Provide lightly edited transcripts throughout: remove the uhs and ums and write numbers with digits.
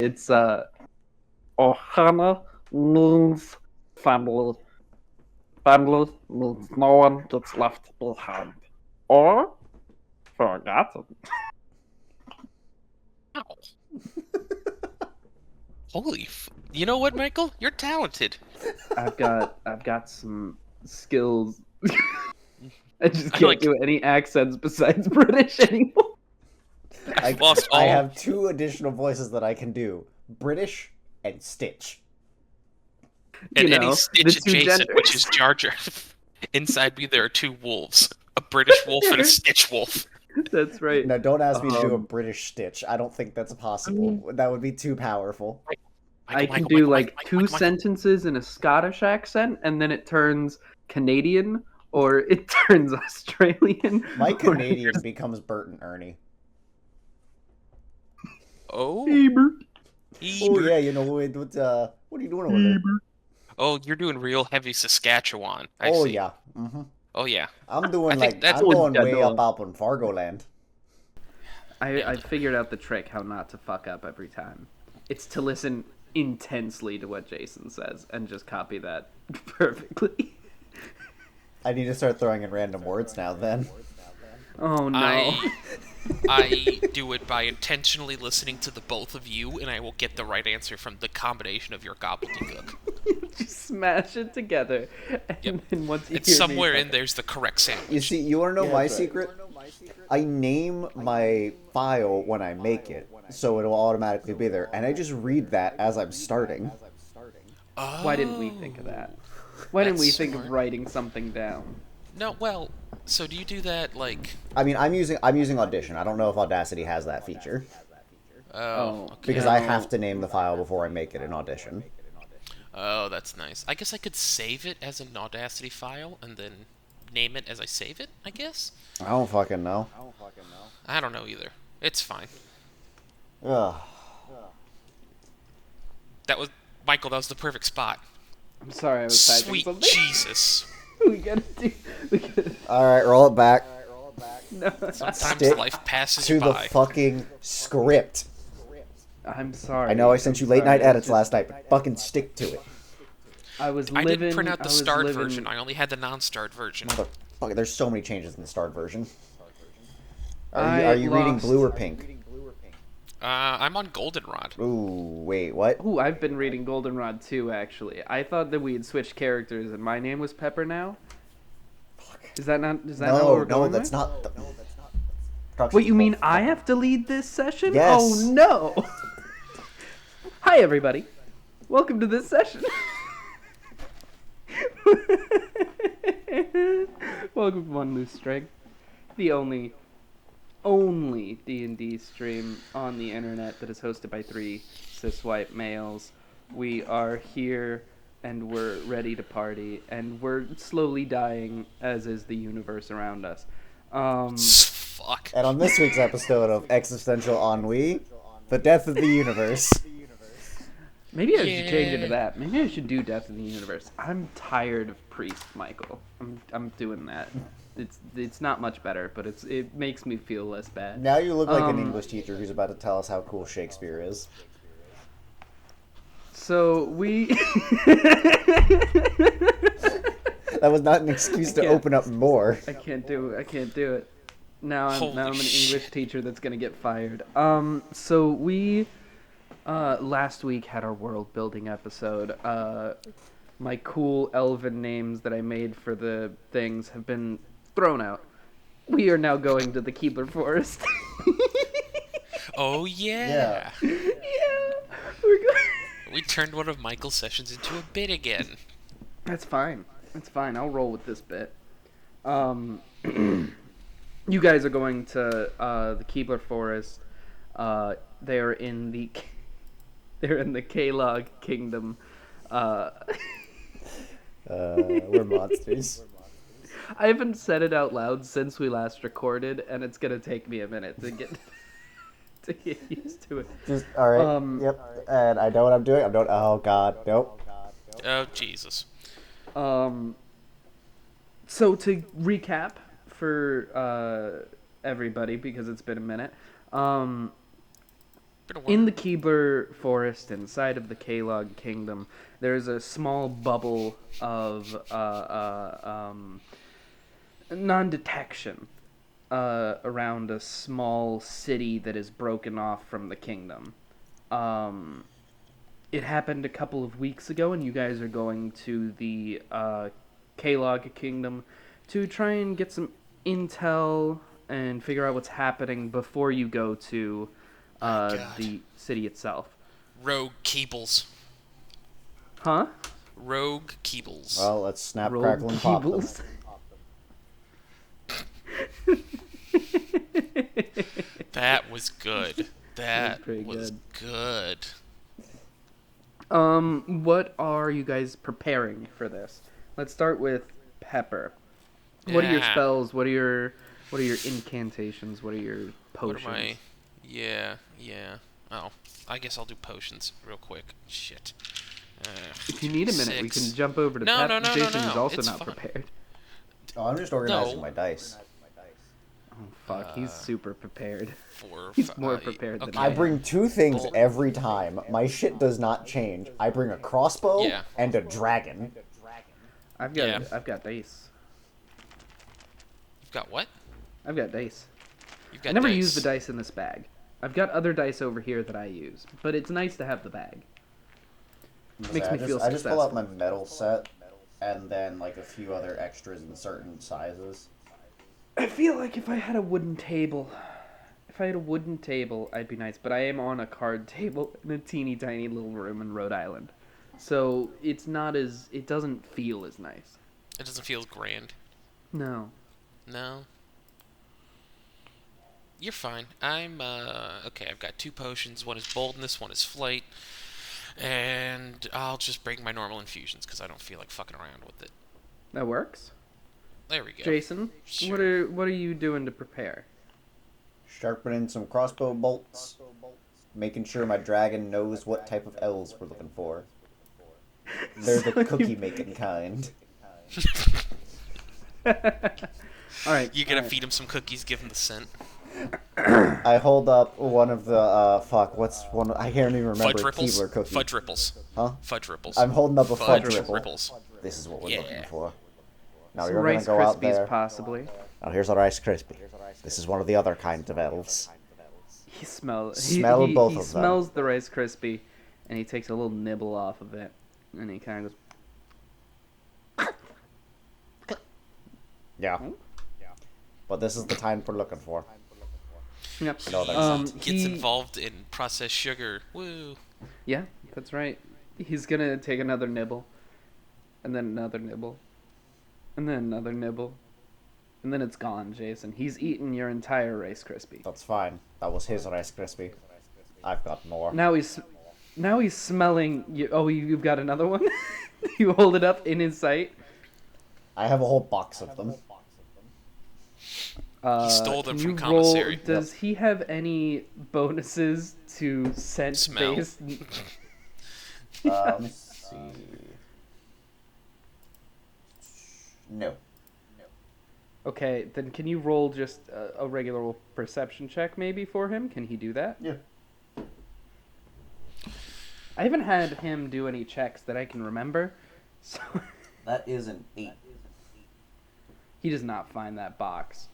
It's Ohana means family. Family means no one gets left behind or forgotten. You know what, Michael? You're talented. I've got some skills. I just I can't like. do any accents besides British anymore. I've lost I all. have two additional voices that I can do: British and Stitch. And You any know, Stitch the two adjacent, which is genders. Jar Jar. Inside me, there are two wolves: a British wolf and a Stitch wolf. That's right. No, don't ask me to do a Um, British Stitch. I don't think that's I possible. mean, That would be too powerful. I can Michael, do Michael, like Michael, two Michael, Michael. sentences in a Scottish accent, and then it turns Canadian, or it turns Australian. My or Canadian becomes Bert and Ernie. Oh, Ebert. Oh Ebert. yeah, you know what are you doing over there? Ebert. Oh, you're doing real heavy Saskatchewan. I Oh see. yeah. Mm-hmm. Oh yeah. I'm doing I think that's. I'm Oh, going way Dado. up in Fargo land. I figured out the trick how not to fuck up every time. It's to listen intensely to what Jason says and just copy that perfectly. I need to start throwing in random words now then. Oh no. I do it by intentionally listening to the both of you, and I will get the right answer from the combination of your gobbledygook. Just smash it together, and Yep. then once you And hear somewhere me, in there's the correct sandwich. You see, you wanna know Yeah, my that's right. secret? I name my file when I make it, so it'll automatically be there, and I just read that as I'm starting. Oh, Why didn't we think of that? Why didn't we That's think smart. of writing something down? No, well, so do you do that like? I mean, I'm using Audition. I don't know if Audacity has that feature Oh, okay. because no. I have to name the file before I make it in Audition. Oh, that's nice. I guess I could save it as an Audacity file and then name it as I save it. I guess. I don't fucking know. I don't know either. It's fine. Ugh. That was Michael. That was the perfect spot. I'm sorry, I was typing Sweet something. Jesus. we gotta do. We gotta, All right, roll it back no, Sometimes Stick life passes to you the by. fucking script. I'm sorry. I know I sent you late night Sorry, edits it's last night, but fucking stick to it. I was I living. didn't print out I the was starred living, version. I only had the non-starred version. Motherfucker, there's so many changes in the starred version. Are I you reading lost- blue or pink? I'm on Goldenrod. Ooh, wait, what? Ooh, I've been reading Goldenrod too. Actually, I thought that we had switched characters, and my name was Pepper now. Is that not? Is that not what No, we're no, going that's with? not. What, you mean I have to lead this session? Yes. Oh no! Hi everybody, welcome to this session. Welcome to One Loose String, the only D&D stream on the internet that is hosted by three cis white males. We are here and we're ready to party, and we're slowly dying, as is the universe around us. Fuck. And on this week's episode of Existential Ennui, the death of the universe. Maybe I should change it to Yeah. that. Maybe I should do Death of the Universe. I'm tired of Priest Michael. I'm doing that. It's not much better, but it makes me feel less bad. Now you look like an English teacher who's about to tell us how cool Shakespeare is. So we That was not an excuse to can't- open up more. I can't do it. Now I'm an Holy English shit. teacher that's gonna get fired. So we last week had our world building episode. My cool elven names that I made for the things have been thrown out. We are now going to the Keebler Forest. Oh yeah. Yeah, we're going. We turned one of Michael's sessions into a bit again. That's fine. I'll roll with this bit. You guys are going to the Keebler Forest. They're in the K-Log Kingdom. We're monsters. I haven't said it out loud since we last recorded, and it's gonna take me a minute to get used to it. Just all right. Yep. And I know what I'm doing. I'm doing. Oh God, nope. Oh Jesus. So to recap for everybody, because it's been a minute, Been a In while. the Keebler Forest, inside of the Kalog Kingdom, there's a small bubble of non-detection around a small city that is broken off from the kingdom. It happened a couple of weeks ago, and you guys are going to the Kalog Kingdom to try and get some intel and figure out what's happening before you go to God. the city itself. Rogue Keebles. Huh? Rogue Keebles. Well, let's snap, Rogue crackle, and pop them. Keebles. That was good. That pretty was good. What are you guys preparing for this? Let's start with Pepper. What are your Yeah. spells? What are your incantations? What are your potions? What am I? Yeah. Oh, I guess I'll do potions real quick. Shit. If you need a minute, we can 6. jump over to No, Pep. no, no, no, Jason no. is also It's not fine. prepared. Oh, I'm just organizing No. my dice. Oh fuck, he's super prepared. 4. He's more prepared than okay. I bring 2 things Well- every time. My shit does not change. I bring a crossbow Yeah. and a dragon. I've got Yeah. I've got dice. You've got what? I've got dice. You've got I never dice. use the dice in this bag. I've got other dice over here that I use, but it's nice to have the bag. Makes I me just, feel I just pull out successful. my metal set and then like a few other extras in certain sizes. I feel like if I had a wooden table, I'd be nice. But I am on a card table in a teeny tiny little room in Rhode Island, so it doesn't feel as nice. It doesn't feel grand. No. No. You're fine. I'm, okay, I've got 2 potions. One is boldness, one is flight. And I'll just bring my normal infusions, because I don't feel like fucking around with it. That works. There we go. Jason, Sure. what are you doing to prepare? Sharpening some crossbow bolts. Making sure my dragon knows what type of elves we're looking for. They're the So you- cookie making kind. All right. You're gonna feed him some cookies, give him the scent. I hold up one of the what's one? I can't even remember. Fudge ripples. Keebler cookie. Fudge ripples. Huh? Fudge ripples. I'm holding up a fudge ripple. ripples. This is what we're Yeah. looking for. Now Some you're gonna Rice go out Krispies, there. possibly. Now here's a Rice Krispie. This is one of the other kinds of elves. He smells. Smell both he of them. smells the Rice Krispie, and he takes a little nibble off of it, and he kind of goes. Yeah. But this is the kind we're looking for. Yep. No, that's Gets involved in processed sugar. Woo. Yeah, that's right. He's gonna take another nibble, and then another nibble, and then another nibble, and then it's gone, Jason. He's eaten your entire Rice Krispie. That's fine. That was his Rice Krispie. I've got more. Now he's smelling. You've got another one. You hold it up in his sight. I have a whole box of them. He stole them Can from you roll- commissary. Does he have any bonuses to scent Smell. based? Let's see. No. Okay, then can you roll just a regular perception check maybe for him? Can he do that? Yeah. I haven't had him do any checks that I can remember, so That is an 8. he does not find that box.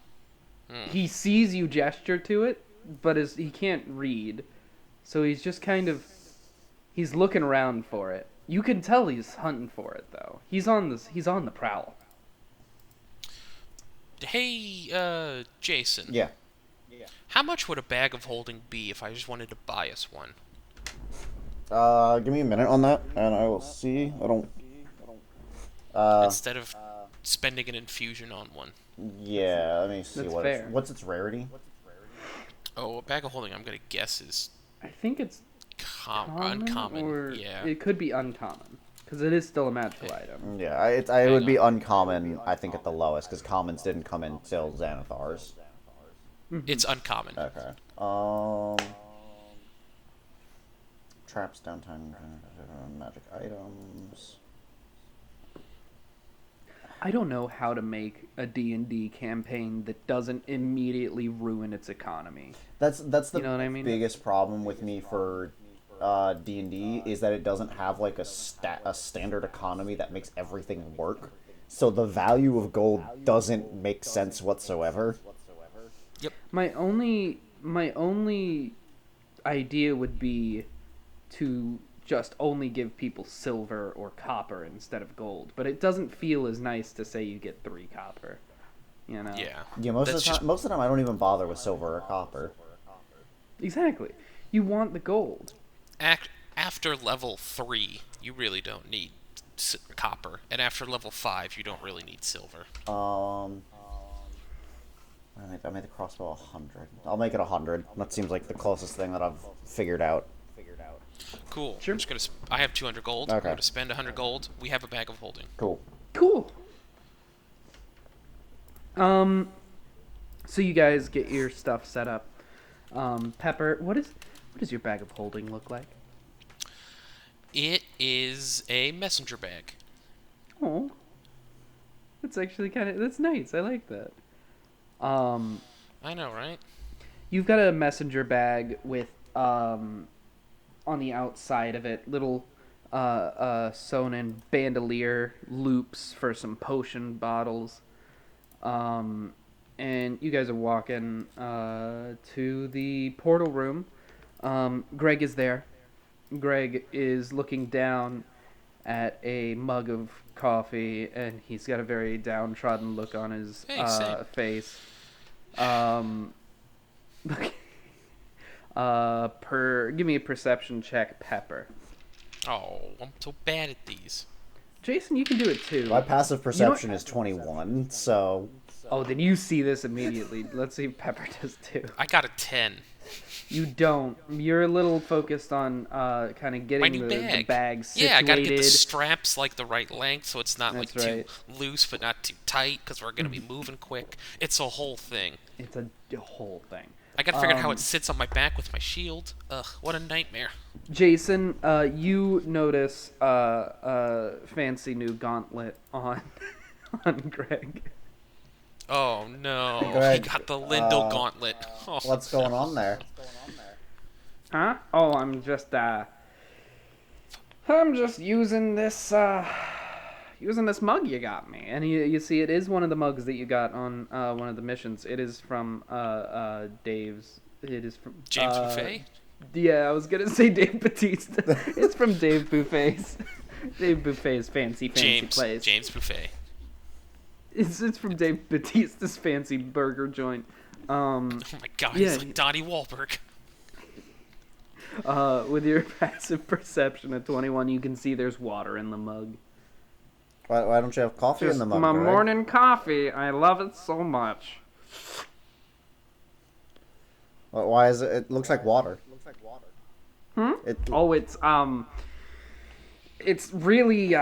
Hmm. He sees you gesture to it, but he can't read, so he's just kind of he's looking around for it. You can tell he's hunting for it though. He's on the prowl. Hey, Jason. Yeah. How much would a bag of holding be if I just wanted to buy us one? Give me a minute on that, and I will see. I don't. Instead of spending an infusion on one. Yeah. Let me see That's what. fair. What's its rarity? Oh, a bag of holding, I'm gonna guess, is I think it's common, uncommon. or Yeah. it could be uncommon because it is still a magical item. Yeah, it would be uncommon. I think at the lowest, because commons didn't come in till Xanathar's. It's uncommon. Okay. Traps, downtime, magic items. I don't know how to make a D&D campaign that doesn't immediately ruin its economy. That's the You know what I mean? biggest problem with me for D&D is that it doesn't have like a standard economy that makes everything work. So the value of gold doesn't make sense whatsoever. Yep. My only idea would be to just only give people silver or copper instead of gold, but it doesn't feel as nice to say you get 3 copper. You know? Yeah. Yeah, most of That's the time, most of the time I don't even bother with silver or copper. Exactly. You want the gold. After level 3, you really don't need copper, and after level 5, you don't really need silver. I made the crossbow 100. I'll make it 100. That seems like the closest thing that I've figured out. Cool. Sure. I'm just gonna. I have 200 gold. Okay. I'm gonna spend 100 gold. We have a bag of holding. Cool. Cool. So you guys get your stuff set up. Pepper, what does your bag of holding look like? It is a messenger bag. Oh, that's actually that's nice. I like that. I know, right? You've got a messenger bag with on the outside of it little sewn in bandolier loops for some potion bottles. And you guys are walking to the portal room. Greg is there. Greg is looking down at a mug of coffee, and he's got a very downtrodden look on his Hey, face. Give me a perception check, Pepper. Oh, I'm so bad at these. Jason, you can do it too. My passive perception is 21, so... Oh, then you see this immediately. Let's see if Pepper does too. I got a 10. You don't. You're a little focused on kind of My getting new the bag. bag situated. Yeah, I gotta get the straps like the right length, so it's not That's like right. too loose but not too tight, because we're gonna be moving quick. It's a whole thing. It's a whole thing. I gotta figure out how it sits on my back with my shield. Ugh, what a nightmare. Jason, you notice a fancy new gauntlet on on Greg. Oh no, Greg, he got the Lindell gauntlet. Oh. What's going on there? Huh? Oh, I'm just using this mug you got me. And you see it is one of the mugs that you got on one of the missions. It is from Dave's. It is from James Buffet? Yeah, I was gonna say Dave Batista. It's from Dave Buffet's. Dave Buffet's fancy place. James Buffet. It's from Dave Batista's fancy burger joint. Oh my god, yeah, he's like Donnie Wahlberg. With your passive perception at 21, you can see there's water in the mug. Why don't you have coffee in the mug, my Greg? morning coffee. I love it so much. Why is it? It looks like water. It's really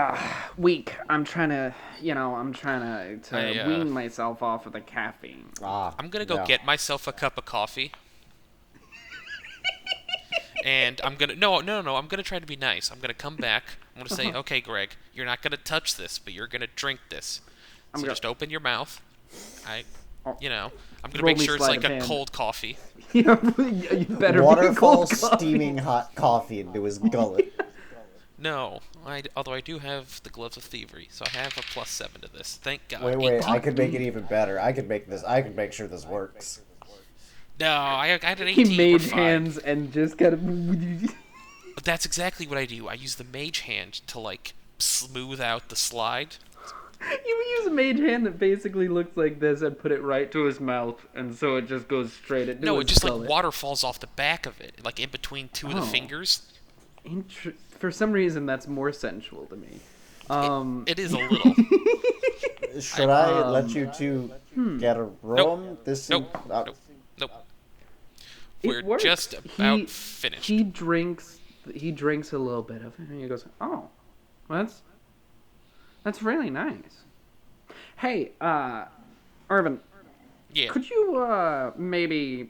weak. I'm trying to wean myself off of the caffeine. I'm gonna go get myself a cup of coffee. And I'm gonna I'm gonna try to be nice. I'm gonna come back. I'm gonna say, okay, Greg, you're not gonna touch this, but you're gonna drink this. So just open your mouth. I'm gonna make sure it's like a cold coffee. You better Waterfall be cold steaming hot coffee into his gullet. No, although I do have the gloves of thievery, so I have a +7 to this. Thank God. Wait, I could make it even better. I could make sure this works. No, I had an 18. He made hands and just kind of. But that's exactly what I do. I use the mage hand to like smooth out the slide. You use a mage hand that basically looks like this and put it right to his mouth, and so it just goes straight into No, his it just gullet. like water falls off the back of it, like in between two of the fingers. For some reason, that's more sensual to me. It is a little. Should I let you two get a room? Nope. We're works. just about finished. He drinks a little bit of it, and he goes, "Oh, that's really nice." Hey, Irvin. Yeah. Could you maybe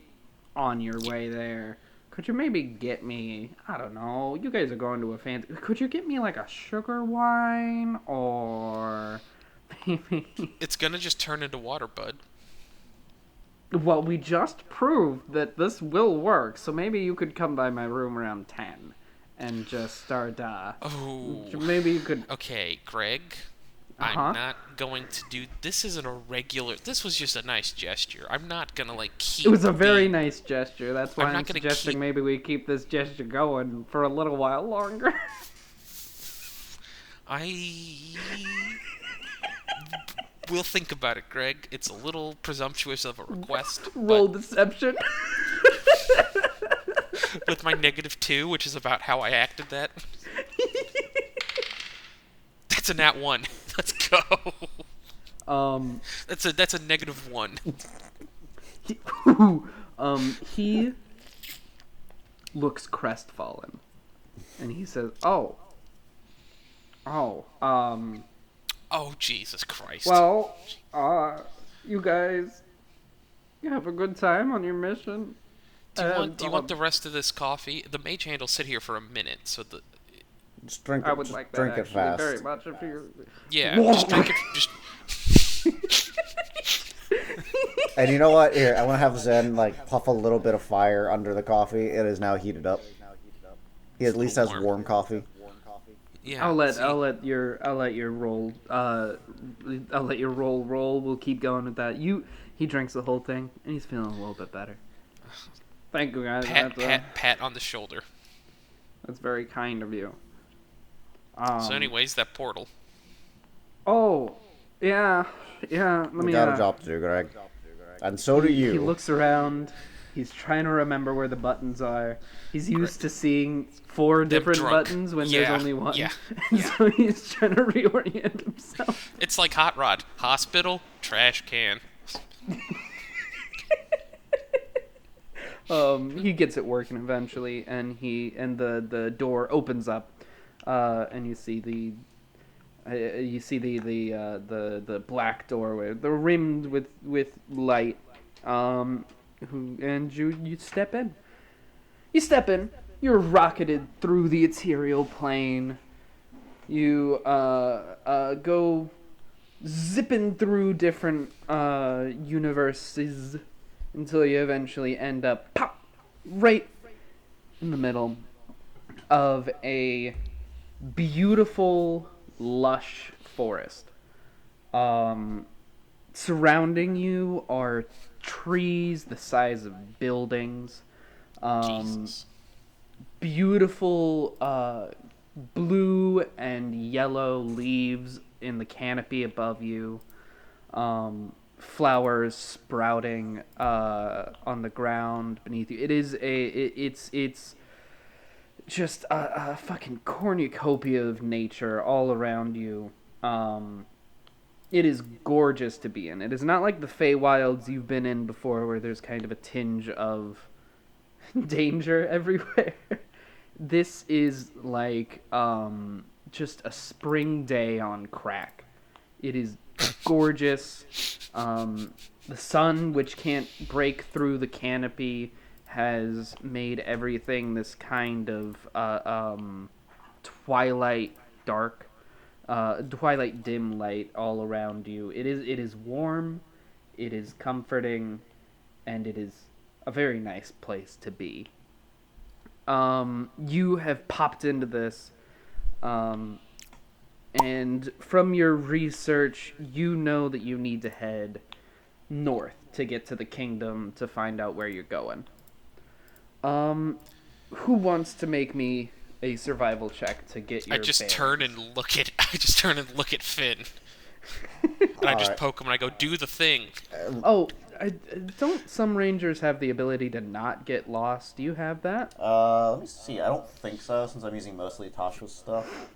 on your way there? Could you maybe get me, I don't know, you guys are going to a fancy... Could you get me, like, a sugar wine or It's gonna just turn into water, bud. Well, we just proved that this will work, so maybe you could come by my room around 10 and just start, Oh. maybe you could... Okay, Greg. Uh-huh. I'm not going to do... This isn't a regular... This was just a nice gesture. I'm not gonna, like, keep... It was a very nice gesture. That's why I'm not I'm gonna suggesting maybe we keep this gesture going for a little while longer. We'll think about it, Greg. It's a little presumptuous of a request. Roll but deception. with my -2, which is about how I acted that. That's a nat 1. Let's go. That's a -1. He looks crestfallen, and he says, "Oh, Oh, Jesus Christ. well, you guys have a good time on your mission." Do you want the rest of this coffee? The mage hand will sit here for a minute, so Just drink it. I would just like that drink it actually fast. very much if you. yeah, just drink it. Just And you know what? Here, I want to have Zen like puff a little bit of fire under the coffee. It is now heated up. He at least has warm coffee. yeah. I'll let your roll roll. We'll keep going with that. He drinks the whole thing and he's feeling a little bit better. Thank you guys. Pat on the shoulder. That's very kind of you. So, anyways, that portal. Oh, yeah. Let We me. got a job to do, Greg. And so do you. He looks around. He's trying to remember where the buttons are. He's used to seeing 4 different drunk. buttons when Yeah, there's only one. yeah, And so he's trying to reorient himself. It's like Hot Rod. Hospital, trash can. He gets it working eventually, and the door opens up, and you see the black doorway. They're rimmed with light. And you step in. You step in. You're rocketed through the ethereal plane. You go zipping through different universes until you eventually end up right in the middle of a beautiful, lush forest. Surrounding you are trees the size of buildings. Jesus. Beautiful blue and yellow leaves in the canopy above you. Flowers sprouting on the ground beneath you. It's just a fucking cornucopia of nature all around you. It is gorgeous to be in. It is not like the Feywilds you've been in before, where there's kind of a tinge of danger everywhere. This is like just a spring day on crack. It is gorgeous. The sun, which can't break through the canopy, has made everything this kind of twilight dark, twilight dim light all around you. It is warm, it is comforting, and it is a very nice place to be. You have popped into this, and from your research, you know that you need to head north to get to the kingdom to find out where you're going. Who wants to make me a survival check to get your I just bearings? turn and look at Finn. And I just poke him and I go, do the thing. Oh, don't some rangers have the ability to not get lost? Do you have that? Let me see. I don't think so, since I'm using mostly Tasha's stuff.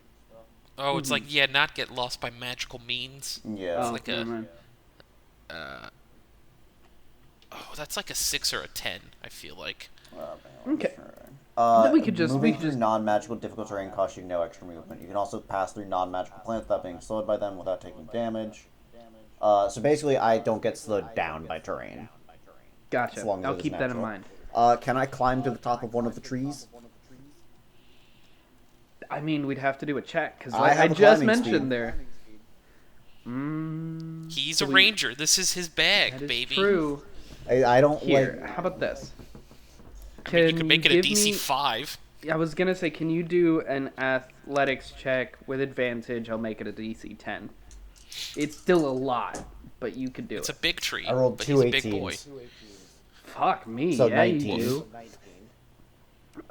Oh, it's like, yeah, not get lost by magical means. Yeah. Oh, like never mind. Oh, that's like a 6 or a 10, I feel like. Okay. Then we could just- moving through non-magical difficult terrain costs you no extra movement. You can also pass through non-magical plants without being slowed by them without taking damage. So basically, I don't get slowed down by terrain. Gotcha. As long as I'll it is keep that in natural. mind. Can I climb to the top of one of the trees? I mean, we'd have to do a check, because I have I a just climbing mentioned speed. there. He's a ranger. This is his bag, That is baby. true. I don't Here, like. how about this? I mean, you could make it a give DC me- 5. I was gonna say, can you do an athletics check with advantage? I'll make it a DC 10. It's still a lot, but you could do It's it. a big tree. I rolled but two he's a big boy. 18s. Fuck me, So yeah, 19. you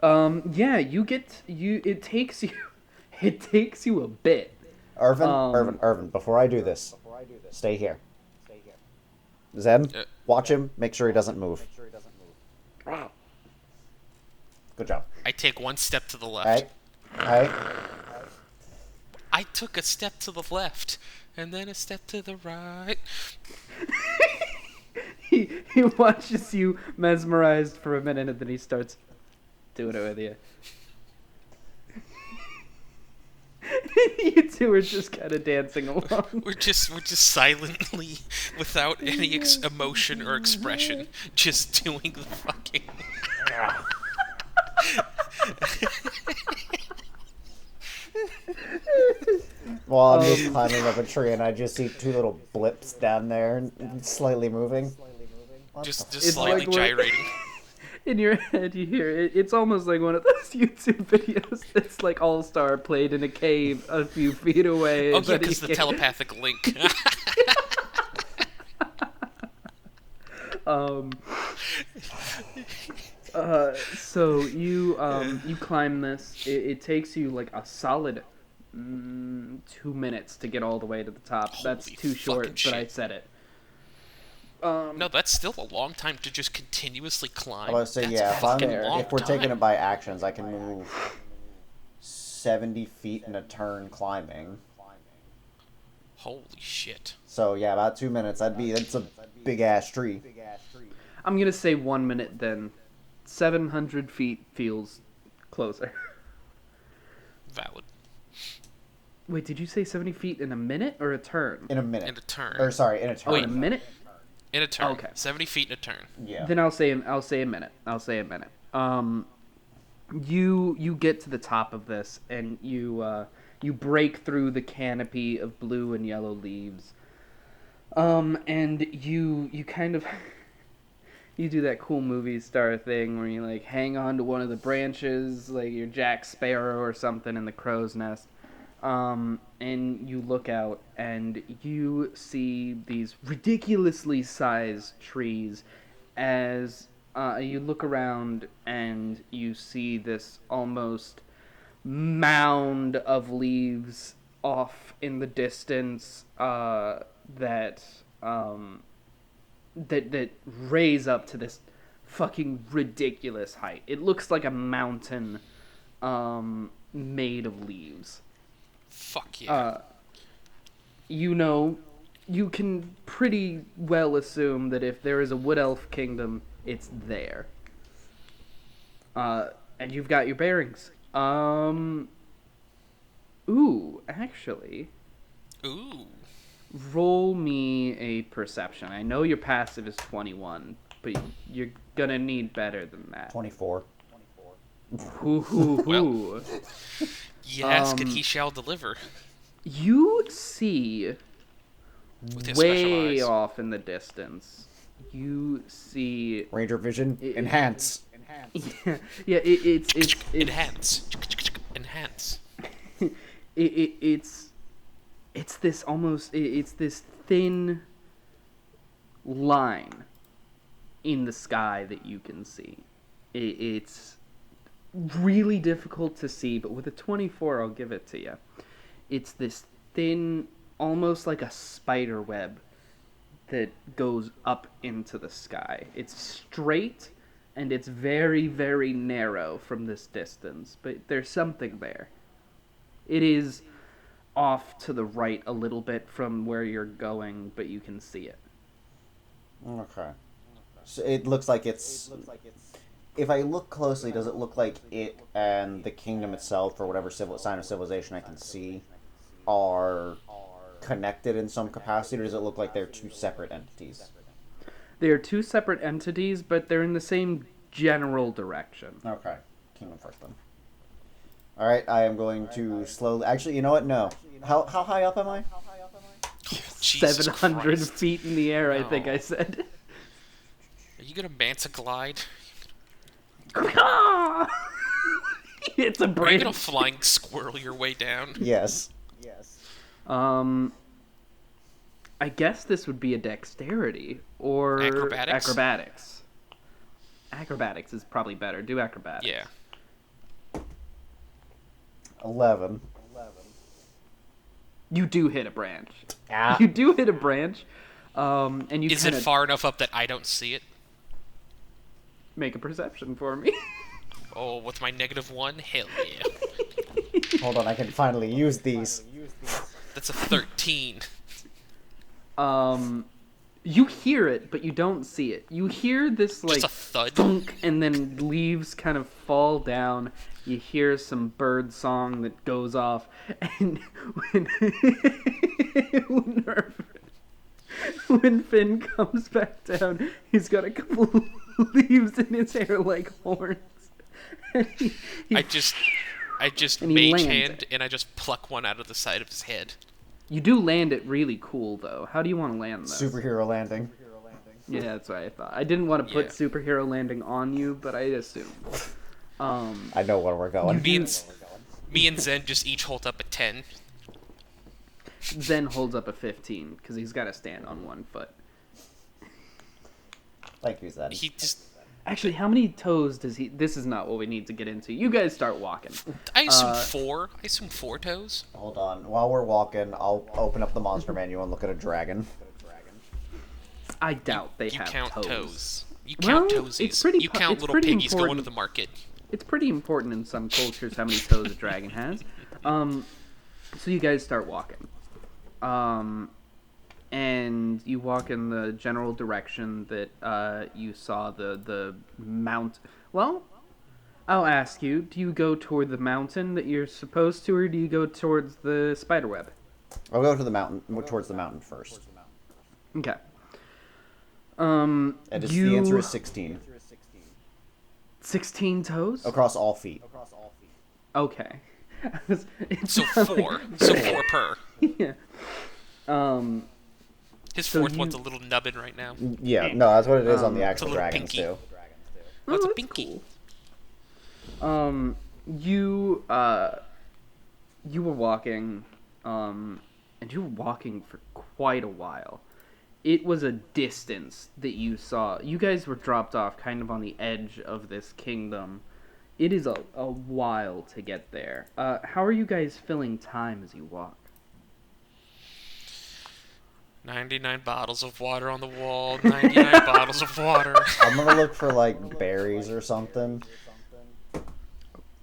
do. Yeah, you get you. It takes you. It takes you a bit. Irvin, before I do this, stay here. Zen, watch him. Make sure he doesn't move. Good job. I take one step to the left. Hey. I took a step to the left, and then a step to the right. He watches you mesmerized for a minute, and then he starts doing it with you. You two are just kind of dancing along. We're just silently, without any emotion or expression, just doing the fucking. Well, I'm just climbing up a tree, and I just see two little blips down there, and slightly moving. Just It's slightly like we're- gyrating. In your head, you hear it. It's almost like one of those YouTube videos that's like All-Star played in a cave a few feet away. Oh yeah, but because he the can't- telepathic link. So you climb this. It takes you like a solid 2 minutes to get all the way to the top. That's Holy too short, fucking but I shit. said it. No, that's still a long time to just continuously climb. I was say, That's yeah, a fucking fair. long if we're time. taking it by actions, I can move 70 feet in a turn climbing. Holy shit. So yeah, about 2 minutes. That's a big ass tree. I'm gonna say 1 minute then. 700 feet feels closer. Valid. Wait, did you say 70 feet in a minute or a turn? In a minute. In a turn. Or sorry, in a turn. Oh, in a minute? In a turn. Okay. 70 feet in a turn. Yeah. Then I'll say a minute. You get to the top of this and you break through the canopy of blue and yellow leaves. And you kind of you do that cool movie star thing where you like hang on to one of the branches like you're Jack Sparrow or something in the crow's nest. And you look out and you see these ridiculously sized trees as you look around and you see this almost mound of leaves off in the distance that raise up to this fucking ridiculous height. It looks like a mountain made of leaves. Fuck yeah. You can pretty well assume that if there is a wood elf kingdom, it's there. And you've got your bearings. Ooh, actually, Ooh. roll me a perception. I know your passive is 21, but you're gonna need better than that. 24. Ooh. You ask and he shall deliver. You see With his special way eyes. off in the distance. You see, Ranger vision. Enhance. yeah, it's Enhance. Enhance. it's this almost it's this thin line in the sky that you can see. It's really difficult to see, but with a 24, I'll give it to you. It's this thin, almost like a spider web that goes up into the sky. It's straight and it's very, very narrow from this distance, but there's something there. It is off to the right a little bit from where you're going, but you can see it. Okay. So it looks like it's. If I look closely, does it look like it and the kingdom itself, or whatever sign of civilization I can see, are connected in some capacity, or does it look like they're two separate entities? They are two separate entities, but they're in the same general direction. Okay. Kingdom first, then. Alright, I am going to slowly... Actually, you know what? No. How high up am I? Oh, Jesus 700 Christ. feet in the air, I think No. I said. Are you gonna Manta glide? It's a Are you branch. gonna flying squirrel your way down? Yes. I guess this would be a dexterity or Acrobatics? acrobatics. Acrobatics is probably better. Do acrobatics. Yeah. 11. You do hit a branch. Ah. You do hit a branch, and you Is it kinda far enough up that I don't see it? make a perception for me. Oh, with my -1? Hell yeah. Hold on, I can finally use these. That's a 13. You hear it, but you don't see it. You hear this like Just a thud. thunk, and then leaves kind of fall down. You hear some bird song that goes off, and when Finn comes back down, he's got a couple leaves in his hair like horns. And he I just And he mage lands hand it. and I just pluck one out of the side of his head. You do land it really cool, though. How do you want to land this? Superhero landing. Yeah, that's what I thought. I didn't want to put Yeah. superhero landing on you, but I assumed. I know where we're going. Me and Zen just each hold up a 10. Zen holds up a 15 because he's got to stand on one foot. Thank you, Zed. He just Actually, how many toes does he? This is not what we need to get into. You guys start walking. I assume 4. I assume 4 toes. Hold on. While we're walking, I'll open up the monster manual and look at a dragon. I doubt they You have count toes. toes. You count Well, toesies. it's pretty You pu- count it's little pretty piggies going to important. the market. It's pretty important in some cultures how many toes a dragon has. So you guys start walking. And you walk in the general direction that you saw the mount. Well, I'll ask you, do you go toward the mountain that you're supposed to, or do you go towards the spiderweb? I'll go to the mountain, towards the mountain first. Okay. And the answer is 16. 16 toes? Across all feet. Okay. It's So not 4. So 4 per. yeah. His So fourth you- one's a little nubbin right now. Yeah, no, that's what it is on the It's a actual little dragons, pinky. too. Oh, it's a that's pinky. cool. You were walking, and you were walking for quite a while. It was a distance that you saw. You guys were dropped off kind of on the edge of this kingdom. It is a while to get there. How are you guys filling time as you walk? 99 bottles of water on the wall. 99 bottles of water. I'm gonna look for, like, berries or something.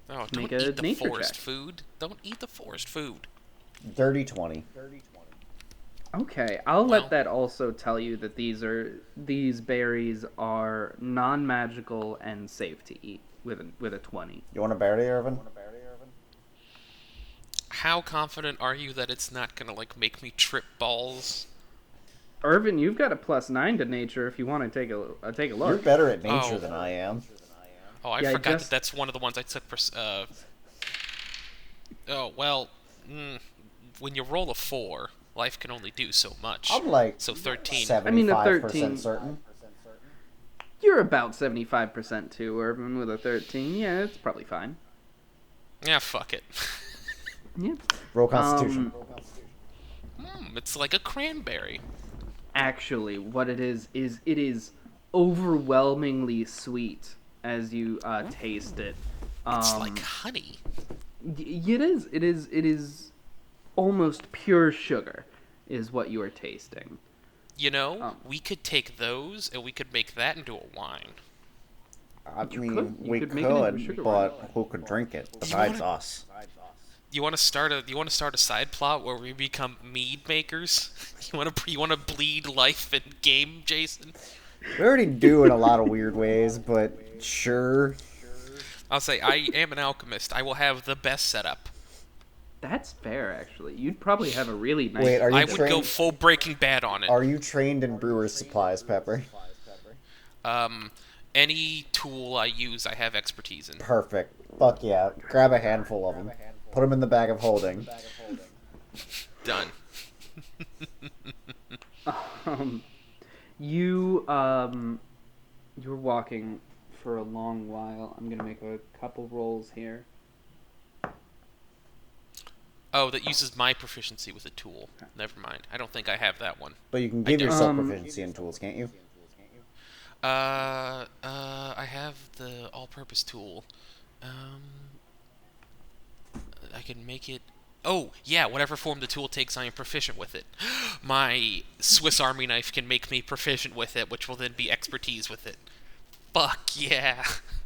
Oh, Make don't a eat the nature forest check. food. Don't eat the forest food. Dirty 20. Okay, I'll Well- let that also tell you that these berries are non-magical and safe to eat with a 20. You want a berry, Irvin? How confident are you that it's not gonna, like, make me trip balls? Irvin, you've got a +9 to nature if you want to take a You're look. better at nature Oh. than I am. Oh, I Yeah, forgot just- that that's one of the ones I took for, Oh, well, when you roll a 4, life can only do so much. I'm like So 13. 75% 13. certain. You're about 75% too, Irvin, with a 13. Yeah, it's probably fine. Yeah, fuck it. Yeah. Roll Constitution. It's like a cranberry. Actually, what it is overwhelmingly sweet as you taste it. It's like honey. It is almost pure sugar, is what you are tasting. You know, we could take those and we could make that into a wine. I You mean, could- you we could could, make it into sugar but who could drink it besides us? You want to start a side plot where we become mead makers? You want to bleed life and game, Jason? We already do in a lot of weird ways, but sure. I'll say I am an alchemist. I will have the best setup. That's fair, actually. You'd probably have a really nice. Wait, are you I would go trained? full Breaking Bad on it. Are you trained in brewer's supplies, Pepper? Any tool I use, I have expertise in. Perfect. Fuck yeah. Grab a handful of them. Put them in the bag of holding. Done. Um, you were walking for a long while. I'm gonna make a couple rolls here. Oh, that uses my proficiency with a tool. Never mind. I don't think I have that one. But you can I give don't. yourself proficiency in tools, can't you? I have the all-purpose tool. Um, I can make it. Oh, yeah, whatever form the tool takes, I am proficient with it. My Swiss Army knife can make me proficient with it, which will then be expertise with it. Fuck yeah.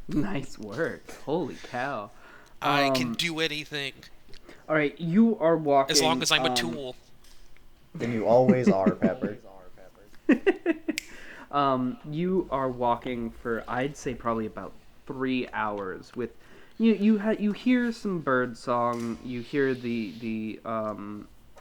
Nice work. Holy cow. I can do anything. All right, you are walking. As long as I'm a tool. Then you always are, Pepper. You are walking for, I'd say, probably about 3 hours. With you hear some bird song. You hear the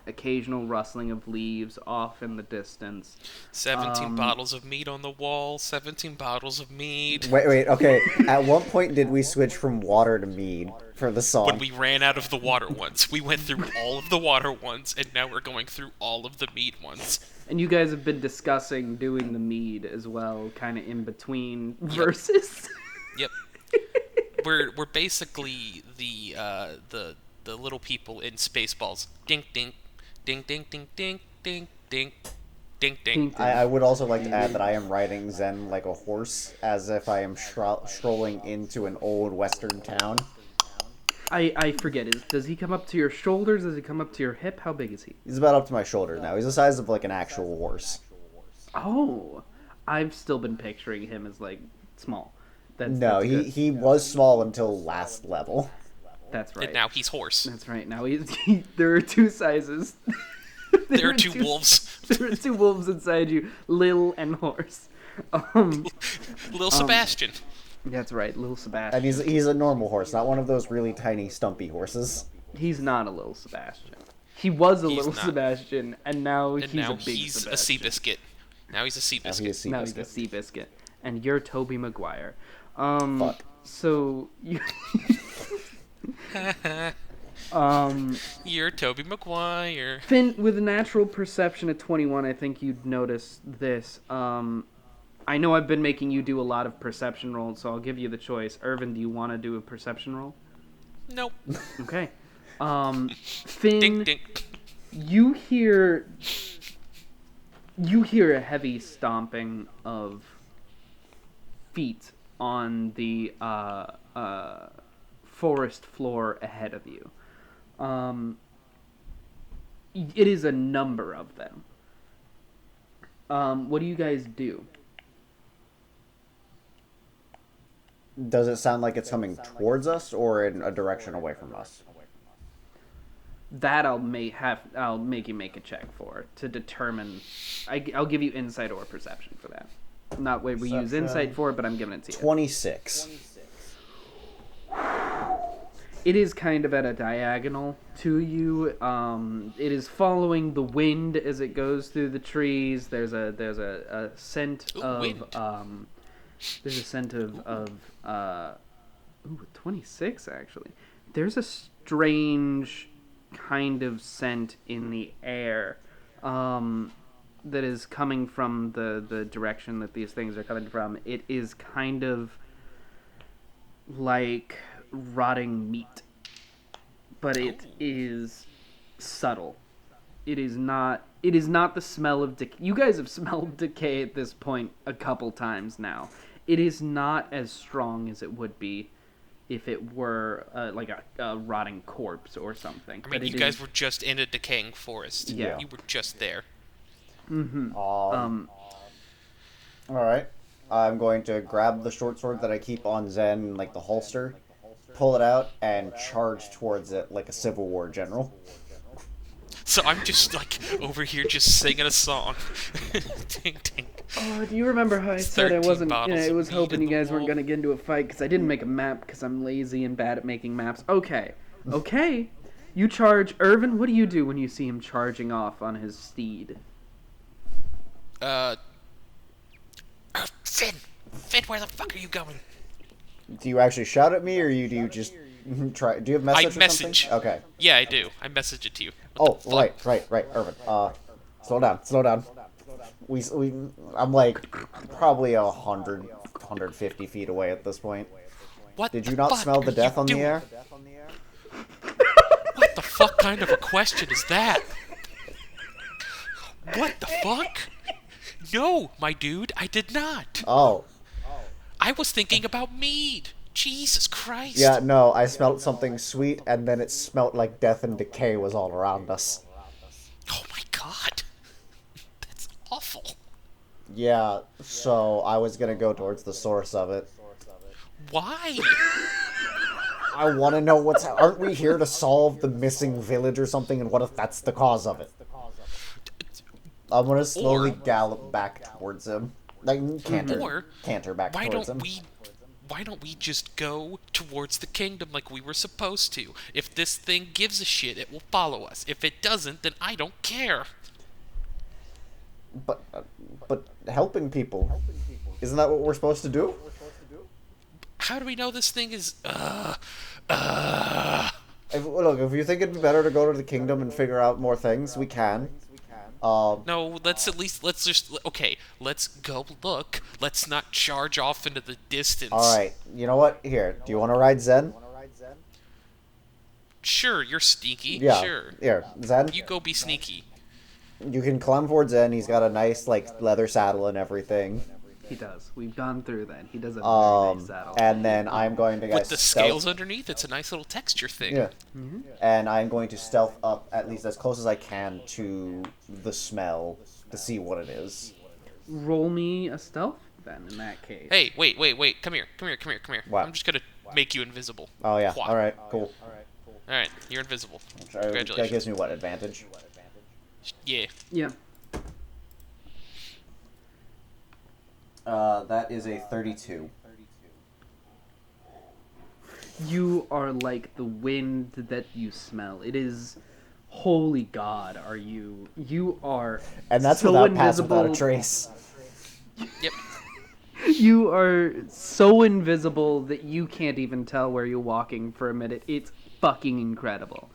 occasional rustling of leaves off in the distance. 17 bottles of meat on the wall. 17 bottles of meat. Wait, okay. At what point did we switch from water to mead for the song? When we ran out of the water ones. We went through all of the water ones, and now we're going through all of the meat ones. And you guys have been discussing doing the mead as well, kind of in between verses. Yep. We're basically the little people in Spaceballs. Ding ding, ding ding ding ding ding ding ding ding. I would also like to add that I am riding Zen like a horse, as if I am strolling into an old western town. I forget. Does he come up to your shoulders? Does he come up to your hip? How big is he? He's about up to my shoulders now. He's the size of like an actual horse. Oh, I've still been picturing him as like small. No, he was small until last level. That's right. And now he's horse. That's right. Now there are two sizes. There are two wolves. There are two wolves inside you, Lil and Horse. Lil Sebastian. That's right, Lil Sebastian. And he's a normal horse, not one of those really tiny, stumpy horses. He's not a Lil Sebastian. He was a He's Little not. Sebastian, and now And he's now a big he's Sebastian. a Seabiscuit. Now he's a Seabiscuit. Now he's a Seabiscuit. And you're Toby Maguire. Fuck. So you You're Toby Maguire. Finn, with a natural perception of 21, I think you'd notice this. I know I've been making you do a lot of perception rolls, so I'll give you the choice. Irvin, do you want to do a perception roll? Nope. Okay. Finn, Ding ding. you hear a heavy stomping of feet on the forest floor ahead of you. It is a number of them. What do you guys do? Does it sound like it's coming towards us or in a direction away from us? That I'll make you make a check for to determine. I'll give you insight or perception for that. Not what we use insight for, but I'm giving it to you. 26. It is kind of at a diagonal to you. It is following the wind as it goes through the trees. There's a scent of wind. There's a scent of 26 actually. There's a strange kind of scent in the air that is coming from the direction that these things are coming from. It is kind of like rotting meat, but it is subtle. It is not the smell of decay. You guys have smelled decay at this point a couple times now. It is not as strong as it would be if it were like a rotting corpse or something. I mean, you guys were just in a decaying forest. Yeah. You were just there. Mm-hmm. All right. I'm going to grab the short sword that I keep on Zen, like the holster, pull it out, and charge towards it like a Civil War general. So I'm just like over here just singing a song. Ding ding. Oh, do you remember how I said I 13 wasn't? bottles I of was meat hoping in you the guys weren't wall. gonna get into a fight because I didn't make a map because I'm lazy and bad at making maps. Okay. You charge Irvin. What do you do when you see him charging off on his steed? Finn, where the fuck are you going? Do you actually shout at me, or do you just try? Do you have message I or message. something? Okay. Yeah, I do. I message it to you. Oh, right, Irvin. Slow down. I'm like probably 150 feet away at this point. What Did the you not fuck smell are the death you on the doing? air? What the fuck kind of a question is that? What the fuck? No, my dude, I did not. Oh, I was thinking about mead. Jesus yeah, Christ. no, I smelled something sweet, and then it smelled like death and decay was all around us. Oh my god. That's awful. Yeah, so I was gonna go towards the source of it. Why? I want to know aren't we here to solve the missing village or something, and what if that's the cause of it? I'm gonna slowly Or, gallop back towards him. Like, or, canter back why towards don't him. we why don't we just go towards the kingdom like we were supposed to? If this thing gives a shit, it will follow us. If it doesn't, then I don't care. But, but helping people, isn't that what we're supposed to do? How do we know this thing is If you think it'd be better to go to the kingdom and figure out more things, we can. No, let's go look. Let's not charge off into the distance. Alright, you know what? Here, do you want to ride Zen? Sure, you're sneaky. Yeah. Sure. Here, Zen. You go be sneaky. You can climb towards Zen. He's got a nice, like, leather saddle and everything. He does. We've gone through that. He does a very nice saddle. And then I'm going to With the scales underneath, it's a nice little texture thing. Yeah. And I'm going to stealth up at least as close as I can to the smell to see what it is. Roll me a stealth then. In that case. Hey, wait. Come here. What? I'm just gonna make you invisible. Oh yeah. Why? All right. Cool. All right, you're invisible. That Congratulations. gives me what advantage? Yeah. Yeah. That is a 32. You are like the wind that you smell. It is, holy God, are you? You are. And that's so without pass invisible. without a trace. Yep. You are so invisible that you can't even tell where you're walking for a minute. It's fucking incredible.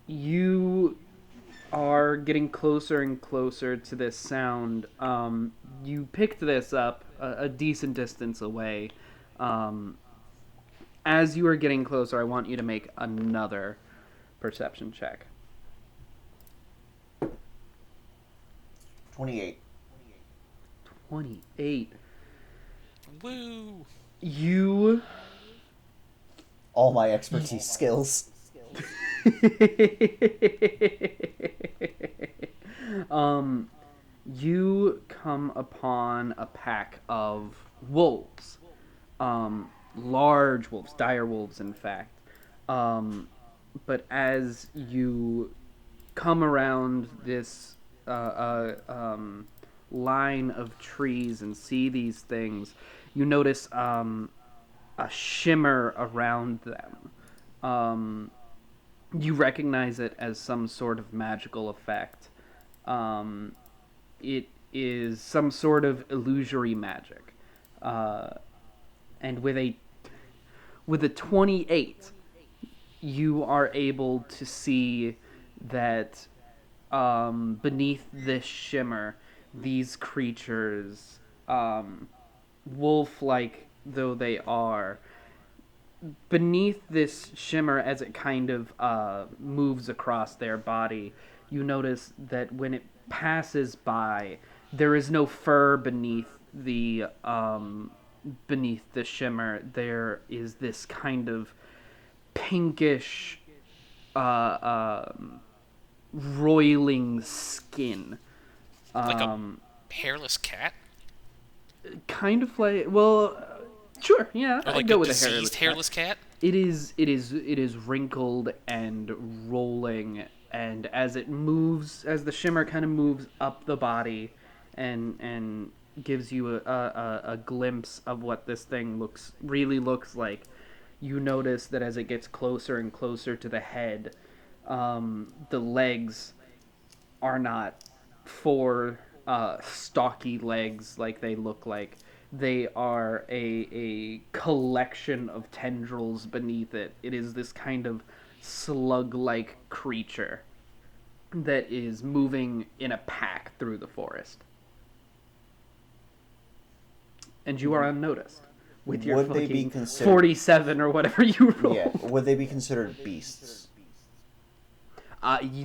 You are getting closer and closer to this sound. You picked this up a decent distance away. As you are getting closer, I want you to make another perception check. 28. 28. Woo. You All my expertise skills. You come upon a pack of wolves. Large wolves, dire wolves, in fact. But as you come around this line of trees and see these things, you notice a shimmer around them. You recognize it as some sort of magical effect. It is some sort of illusory magic. And with a 28, you are able to see that beneath this shimmer, these creatures, wolf-like though they are, beneath this shimmer as it kind of moves across their body, you notice that when it passes by, there is no fur beneath the shimmer. There is this kind of pinkish roiling skin. Like a hairless cat? Kind of like, well, sure, yeah, Or I'd like go a with diseased a hairless cat? It is wrinkled and rolling, and as it moves, as the shimmer kind of moves up the body, and gives you a glimpse of what this thing really looks like, you notice that as it gets closer and closer to the head, the legs are not four stocky legs like they look like. They are a collection of tendrils beneath it. It is this kind of slug-like creature. that is moving in a pack through the forest. And you are unnoticed with your Would they be fucking considered 47 or whatever you rolled. Yeah, would they be considered beasts?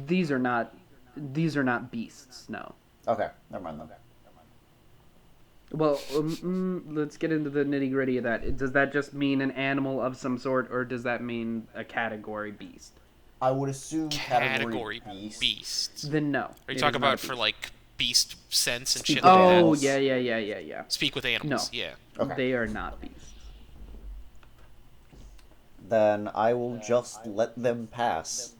These are not beasts, no. Okay, never mind then. Well, let's get into the nitty-gritty of that. Does that just mean an animal of some sort, or does that mean a category beast? I would assume Category beast. beasts. Then no. Are you talking about for like beast sense and Speak shit with like animals. Oh, yeah. Speak with animals, No. yeah. Okay. They are not beasts. Then I will just let them pass.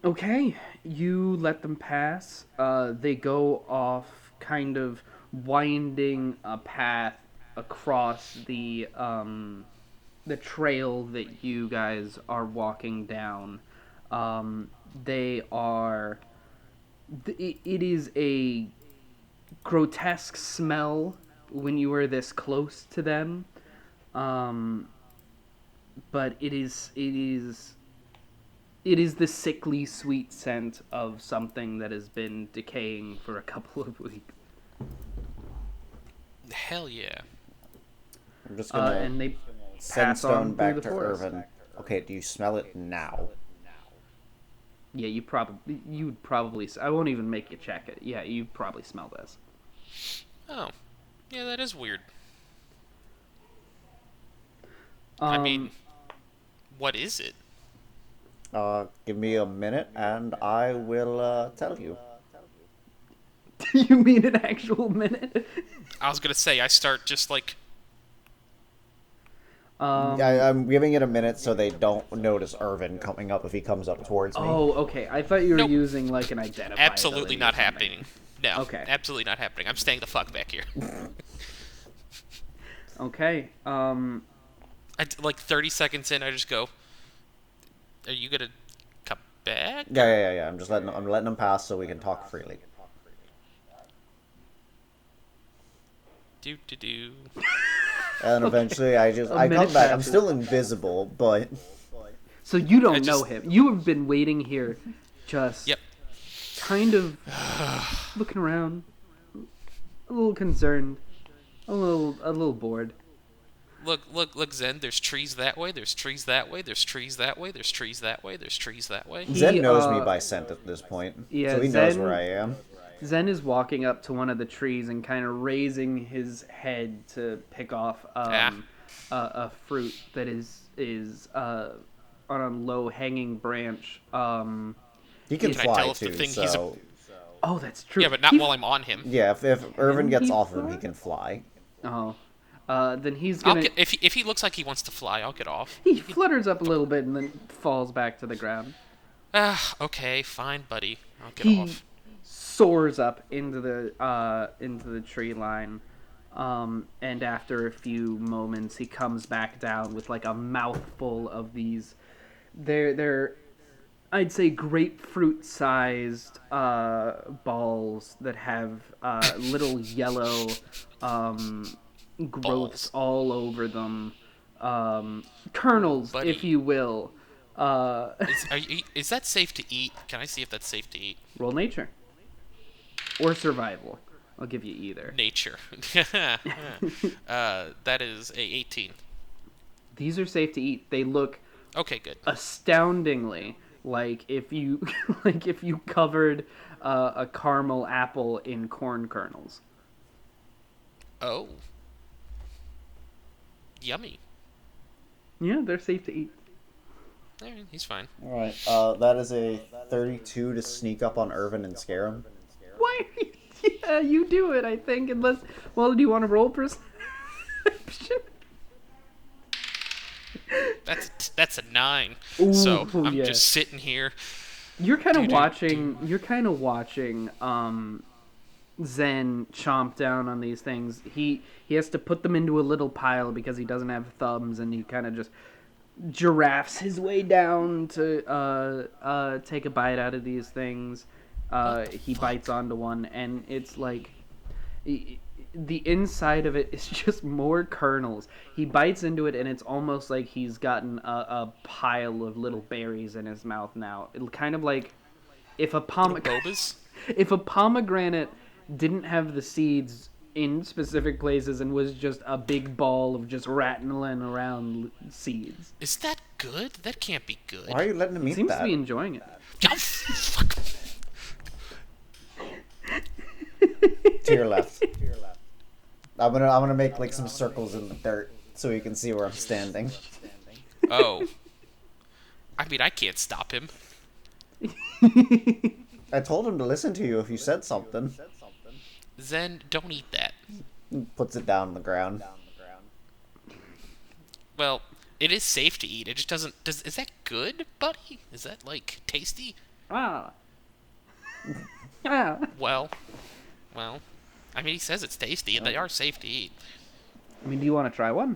Okay. You let them pass. They go off, kind of winding a path across the trail that you guys are walking down. They are. It is a grotesque smell when you are this close to them. But it is the sickly sweet scent of something that has been decaying for a couple of weeks. Hell yeah. I'm just gonna And they send pass Stone on back through the to forest. Irvin. Okay, do you smell it now? Yeah, you'd probably. I won't even make you check it. Yeah, you probably smell this. Oh. Yeah, that is weird. Um, I mean, what is it? Give me a minute and I will tell you. you mean an actual minute? I was gonna say, I start just like... I'm giving it a minute so they don't notice Irvin coming up if he comes up towards me. Oh, okay. I thought you were Nope. using like an identifier. Absolutely not something. happening. No. Okay. Absolutely not happening. I'm staying the fuck back here. Okay. Like 30 seconds in, I just go, are you gonna come back? Yeah. I'm letting them pass so we can talk freely. Do. And eventually I come minute back. I'm passes. still invisible, but So you don't I know just- him. You have been waiting here, just Yep. kind of looking around, a little concerned, a little bored. Look, Zen, there's trees that way, there's trees that way, there's trees that way, there's trees that way, there's trees that way. Zen knows me by scent at this point, yeah, so he knows Zen- where I am. Zen is walking up to one of the trees and kind of raising his head to pick off a fruit that is on a low hanging branch. He can Can I fly tell if the too, thing he's so Oh, that's true. Yeah, but not He- while I'm on him. yeah. If Irvin gets he off of him, fly? he can fly. Oh, then he's I'll gonna. get, if he looks like he wants to fly, I'll get off. He flutters up a little bit and then falls back to the ground. Okay, fine, buddy. I'll get He off. soars up into the tree line, and after a few moments, he comes back down with like a mouthful of these. They're I'd say grapefruit-sized balls that have little yellow growths Balls. all over them, kernels, Buddy. if you will. Is that safe to eat? Can I see if that's safe to eat? Roll nature or survival. I'll give you either. Nature. That is a 18. These are safe to eat. They look Okay, good. astoundingly like if you covered a caramel apple in corn kernels. Oh. Yummy. Yeah, they're safe to eat. Alright, he's fine. All right. That is a 32 to sneak up on Irvin and scare him. Why? Yeah, you do it. I think unless. Well, do you want to roll perception? That's a 9. Ooh, So I'm yeah. just sitting here. You're kind of Do-do-do. watching. You're kind of watching. Zen chomp down on these things. He has to put them into a little pile because he doesn't have thumbs, and he kind of just giraffes his way down to take a bite out of these things. He bites onto one, and it's like the inside of it is just more kernels. He bites into it, and it's almost like he's gotten a pile of little berries in his mouth now. It kind of like if a Bobas? if a pomegranate didn't have the seeds in specific places and was just a big ball of just rattling around seeds. Is that good? That can't be good. Why are you letting him He eat seems that? to be enjoying it. Oh, fuck. To your left. I'm gonna make like some circles in the dirt so you can see where I'm standing. Oh. I mean, I can't stop him. I told him to listen to you if you said something. Zen, don't eat that. Puts it down on the ground. Well, it is safe to eat. It just doesn't... Is that good, buddy? Is that, like, tasty? Ah. Ah. Well, I mean, he says it's tasty, and they are safe to eat. I mean, do you want to try one?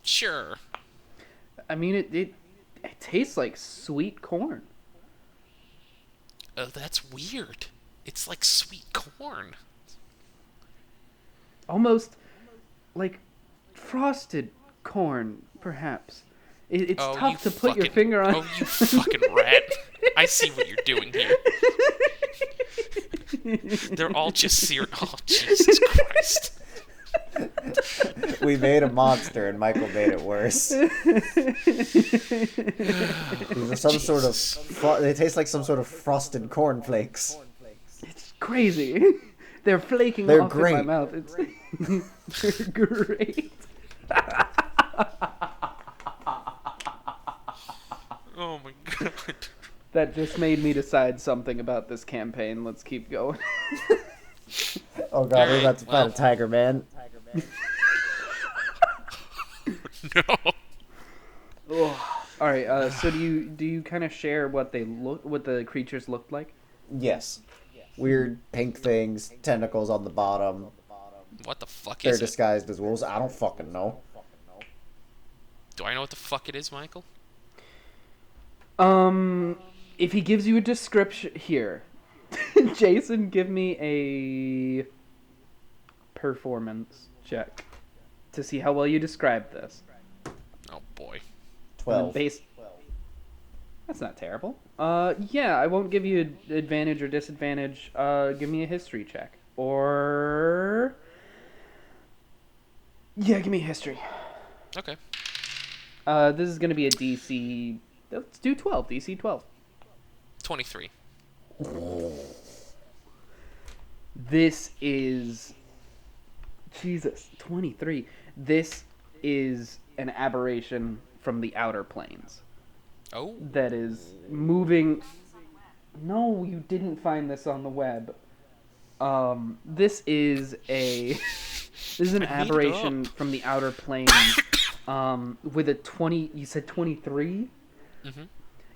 Sure. I mean, it tastes like sweet corn. Oh, that's weird. It's like sweet corn. Almost like frosted corn, perhaps. It's Oh, tough to put your finger on. Oh, you fucking rat. I see what you're doing here. They're all just seared. Oh, Jesus Christ. We made a monster and Michael made it worse. These are some sort of... They taste like some sort of frosted cornflakes. It's crazy. They're flaking They're off great. in my mouth. They're great. Oh my god. That just made me decide something about this campaign. Let's keep going. Oh god, we're about to fight a tiger, man. No. All right. So do you kind of share what the creatures looked like? Yes. Weird pink things, tentacles on the bottom. What the fuck They're is it? disguised as wolves. I don't fucking know. Do I know what the fuck it is, Michael? If he gives you a description here, Jason, give me a performance check to see how well you describe this. Oh boy. 12. That's not terrible. Yeah, I won't give you advantage or disadvantage. Give me a history check. Or... Yeah, give me a history. Okay. This is going to be a DC... Let's do 12. DC 12. 23. This is... Jesus, 23. This is an aberration from the outer planes. Oh. That is moving... No, you didn't find this on the web. This is an aberration from the outer planes. With a 20... You said 23? Mm-hmm.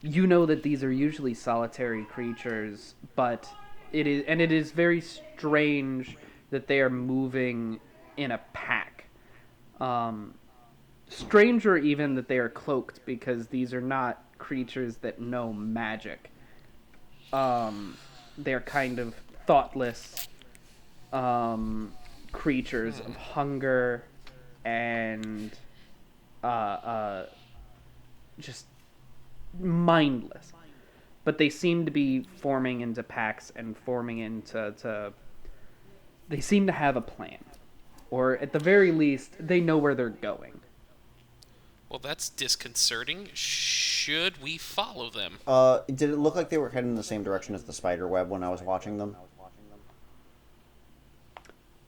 You know that these are usually solitary creatures, but it is very strange that they are moving in a pack. Stranger even that they are cloaked, because these are not creatures that know magic. They're kind of thoughtless creatures of hunger and just mindless. But they seem to be forming into packs and forming into they seem to have a plan. Or at the very least, they know where they're going. Well, that's disconcerting. Should we follow them? Did it look like they were heading in the same direction as the spider web when I was watching them?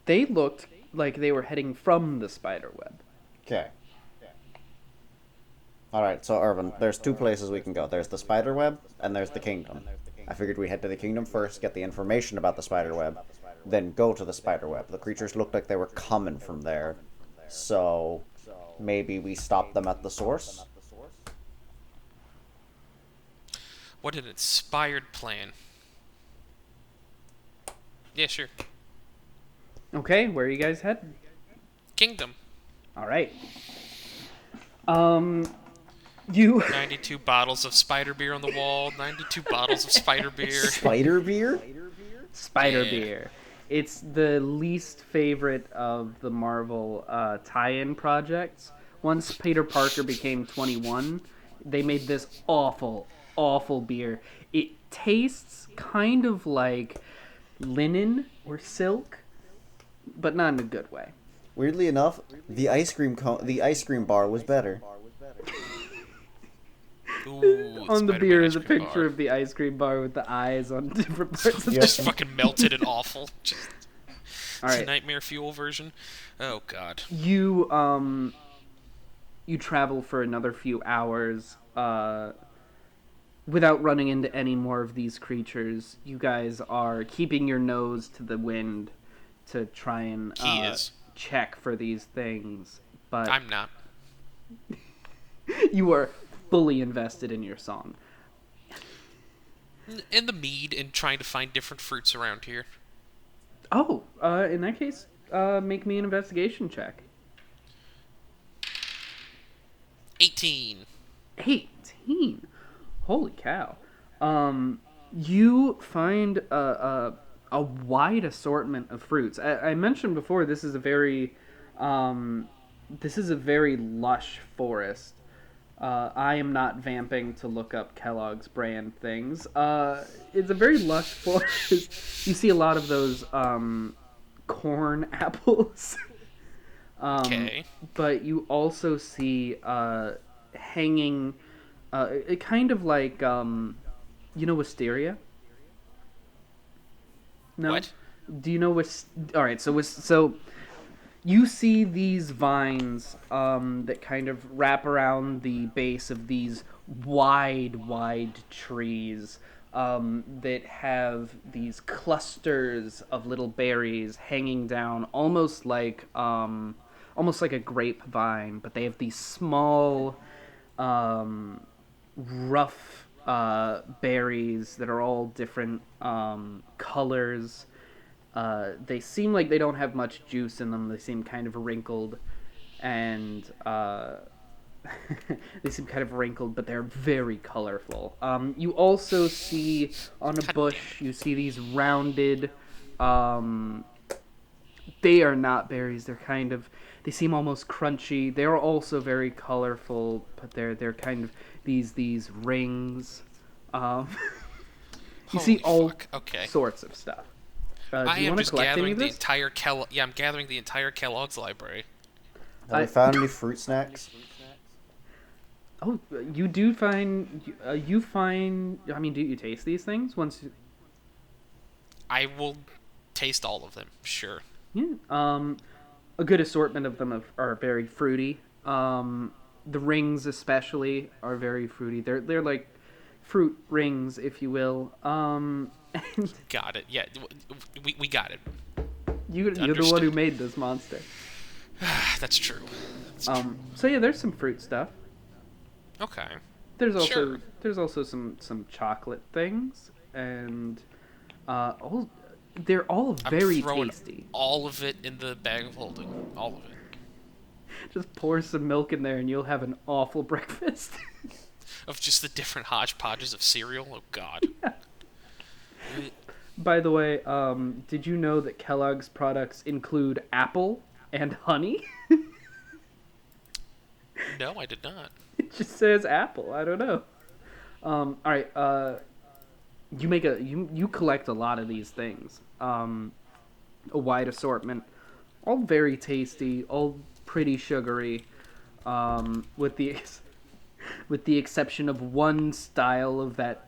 They looked like they were heading from the spider web. Okay. Alright, so Irvin, there's two places we can go. There's the spider web, and there's the kingdom. I figured we head to the kingdom first, get the information about the spider web, then go to the spider web. The creatures looked like they were coming from there, so maybe we stop them at the source? What an inspired plan. Yeah, sure. Okay, where are you guys heading? Kingdom. All right. You 92 bottles of spider beer on the wall. 92 bottles of spider beer. Spider beer? spider Yeah. beer. It's the least favorite of the Marvel tie-in projects. Once Peter Parker became 21, they made this awful, awful beer. It tastes kind of like linen or silk, but not in a good way. Weirdly enough, the ice cream bar was better. Ooh, On the Spider-Man beer ice is a cream picture bar. of the ice cream bar with the eyes on different parts of Yep. Just fucking melted and awful. Just All it's a right, nightmare fuel version. Oh god. you travel for another few hours without running into any more of these creatures. You guys are keeping your nose to the wind to try and He is. check for these things, but I'm not. you are fully invested in your song. In the mead and trying to find different fruits around here. Oh, in that case, make me an investigation check. 18. 18. Holy cow. You find a wide assortment of fruits. I mentioned before this is a very lush forest. I am not vamping to look up Kellogg's brand things. It's a very lush forest. You see a lot of those corn apples. Okay. But you also see hanging, it kind of like, you know, wisteria? No? What? Do you know all right, so you see these vines that kind of wrap around the base of these wide trees that have these clusters of little berries hanging down, almost like a grapevine, but they have these small, rough berries that are all different colors. They seem like they don't have much juice in them. They seem kind of wrinkled, and they seem kind of wrinkled, but they're very colorful. You also see on a bush, you see these rounded. They are not berries. They seem almost crunchy. They're also very colorful, but they're kind of these rings. Um, you see Holy all fuck. Okay. sorts of stuff. Do I you am want to just collect any gathering of the this? entire Yeah, I'm gathering the entire Kellogg's library. Have I found any fruit snacks? Oh, you do find you find. I mean, do you taste these things once? I will taste all of them. Sure. Yeah. A good assortment of them are very fruity. The rings especially are very fruity. They're like fruit rings, if you will. And Got it. Yeah, we got it. you're the one who Understood. made this monster. That's true. So yeah, there's some fruit stuff. Okay. There's Sure. also some chocolate things, and all they're all I'm very throwing tasty. all of it in the bag of holding. All of it. Just pour some milk in there, and you'll have an awful breakfast. Of just the different hodgepodges of cereal. Oh God. By the way, did you know that Kellogg's products include apple and honey? No, I did not. It just says apple. I don't know. All right. You collect a lot of these things. A wide assortment, all very tasty, all pretty sugary, with the exception of one style of that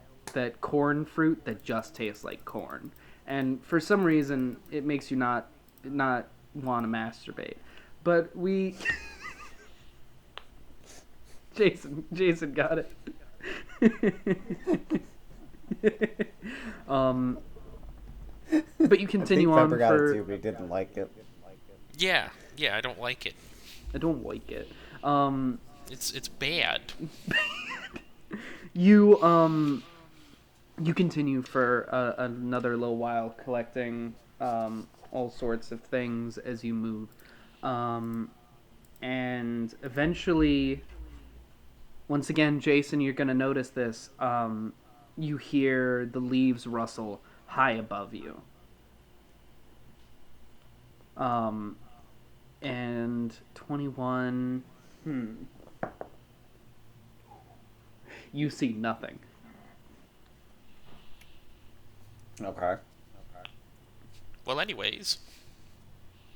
corn fruit that just tastes like corn, and for some reason it makes you not want to masturbate. But we, Jason got it. But you continue I think on Pepper got it for. too, but he didn't like it. Yeah, I don't like it. I don't like it. It's bad. You continue for another little while collecting all sorts of things as you move, and eventually, once again, Jason, you're gonna notice this. You hear the leaves rustle high above you. And 21. You see nothing. Okay. Well, anyways.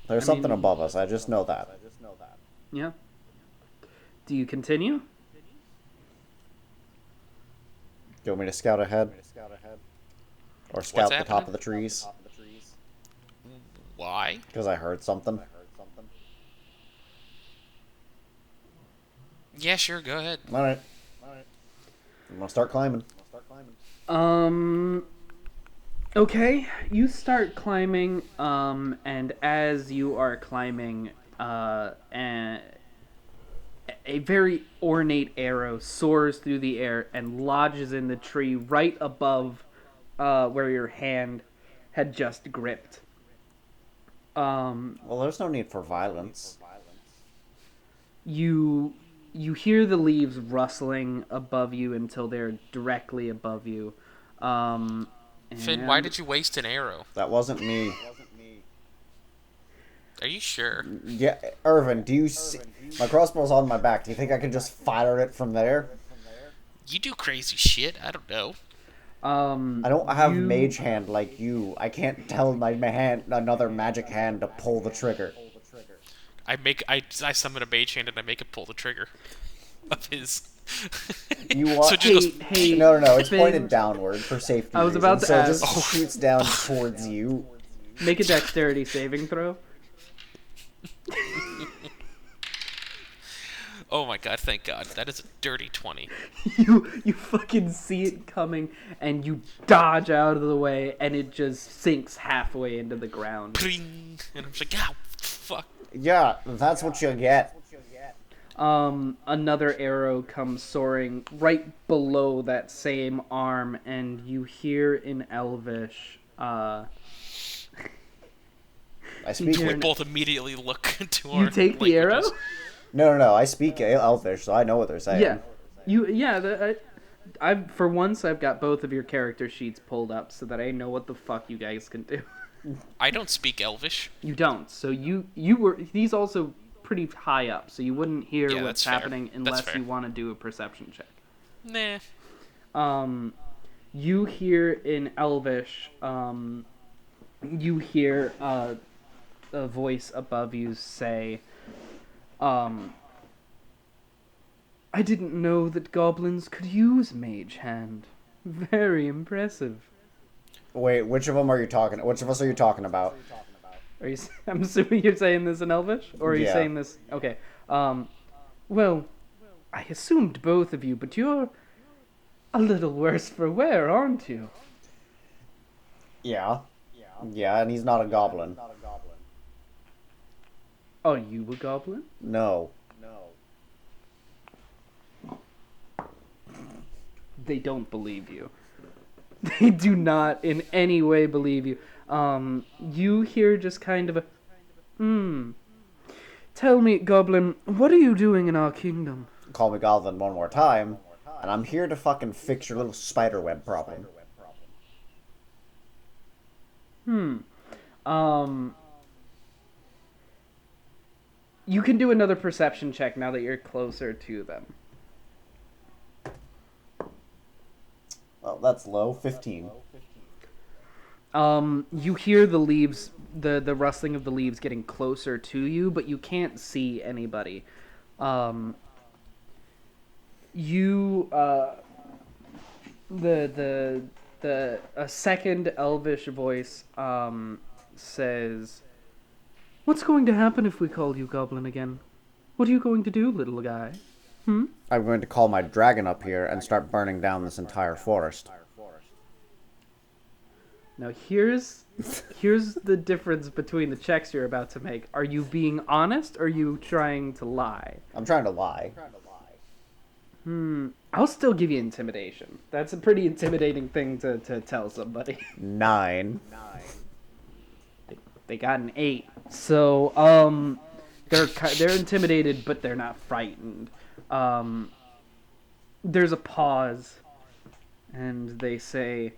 There's something above us. I just know that. Yeah. Do you continue? Do you want me to scout ahead? Or scout the top happening? of the trees? Why? Because I heard something. Yeah, sure, go ahead. Alright. I'm gonna start climbing. Okay, you start climbing, and as you are climbing, a very ornate arrow soars through the air and lodges in the tree right above where your hand had just gripped. Well, there's no need for violence. You hear the leaves rustling above you until they're directly above you. Finn, why And did you waste an arrow? That wasn't me. Are you sure? Yeah, Irvin, do you see... My crossbow's on my back. Do you think I can just fire it from there? You do crazy shit. I don't know. I don't have mage hand like you. I can't tell my hand, another magic hand to pull the trigger. I summon a mage hand and I make it pull the trigger of his. You want? So it just goes. Hey, No, it's Finn, pointed downward for safety I was reasons, about to so ask. it just shoots down towards you. Make a dexterity saving throw. Oh my god! Thank God. That is a dirty 20. You fucking see it coming and you dodge out of the way and it just sinks halfway into the ground. Pring! And I'm just like, ah, fuck. Yeah, that's what you get. Another arrow comes soaring right below that same arm, and you hear in Elvish, I speak. We You're- both immediately look into our you take the arrow? languages. No. I speak Elvish, so I know what they're saying. Yeah. I've for once I've got both of your character sheets pulled up so that I know what the fuck you guys can do. I don't speak Elvish. You don't. So you were he's also pretty high up, so you wouldn't hear Yeah, what's that's fair. happening That's unless fair. you want to do a perception check. Nah. You hear in Elvish, you hear a voice above you say, I didn't know that goblins could use Mage Hand. Very impressive. Wait, which of them are you talking? Which of us are you talking about? Are you? I'm assuming you're saying this in Elvish, or are you Yeah. saying this? Okay. Well, I assumed both of you, but you're a little worse for wear, aren't you? Yeah, and he's not a goblin. Are you a goblin? No. They don't believe you. They do not in any way believe you. You hear just kind of a, Tell me, goblin, what are you doing in our kingdom? Call me goblin one more time, and I'm here to fucking fix your little spiderweb problem. You can do another perception check now that you're closer to them. Well, that's low. 15. You hear the leaves, the rustling of the leaves getting closer to you, but you can't see anybody. A second elvish voice says, "What's going to happen if we call you goblin again? What are you going to do, little guy?" I'm going to call my dragon up here and start burning down this entire forest. Now here's the difference between the checks you're about to make. Are you being honest or are you trying to lie? I'm trying to lie. I'll still give you intimidation. That's a pretty intimidating thing to tell somebody. 9. They got an 8. So they're intimidated but they're not frightened. There's a pause and they say,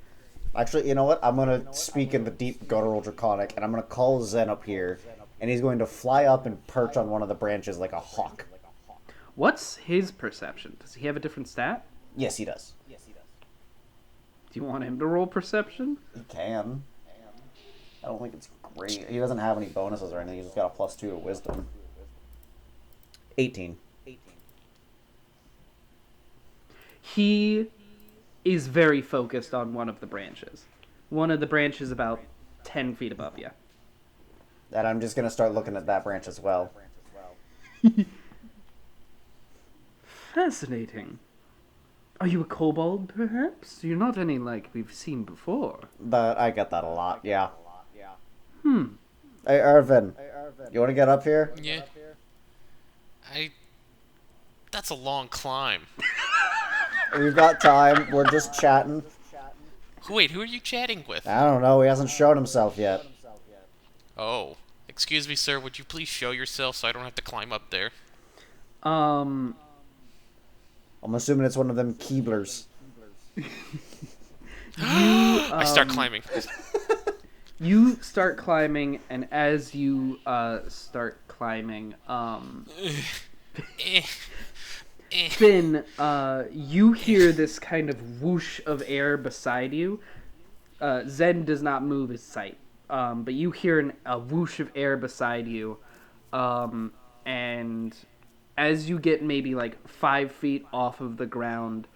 Actually, you know what? I'm going to speak in the deep guttural draconic, and I'm going to call Zen up here and he's going to fly up and perch on one of the branches like a hawk. What's his perception? Does he have a different stat? Yes, he does. Do you want him to roll perception? He can. I don't think it's great. He doesn't have any bonuses or anything. He's just got a +2 to wisdom. 18. He is very focused on one of the branches. One of the branches about 10 feet above you. And I'm just going to start looking at that branch as well. Fascinating. Are you a kobold, perhaps? You're not any like we've seen before. But I get that a lot, yeah. Hmm. Hey, Irvin. You want to get up here? Yeah. That's a long climb. We've got time. We're just chatting. Wait, who are you chatting with? I don't know. He hasn't shown himself yet. Oh. Excuse me, sir. Would you please show yourself so I don't have to climb up there? I'm assuming it's one of them Keeblers. I start climbing. You start climbing, and as you start climbing, Finn, you hear this kind of whoosh of air beside you. Zen does not move his sight, but you hear a whoosh of air beside you, and as you get maybe like 5 feet off of the ground,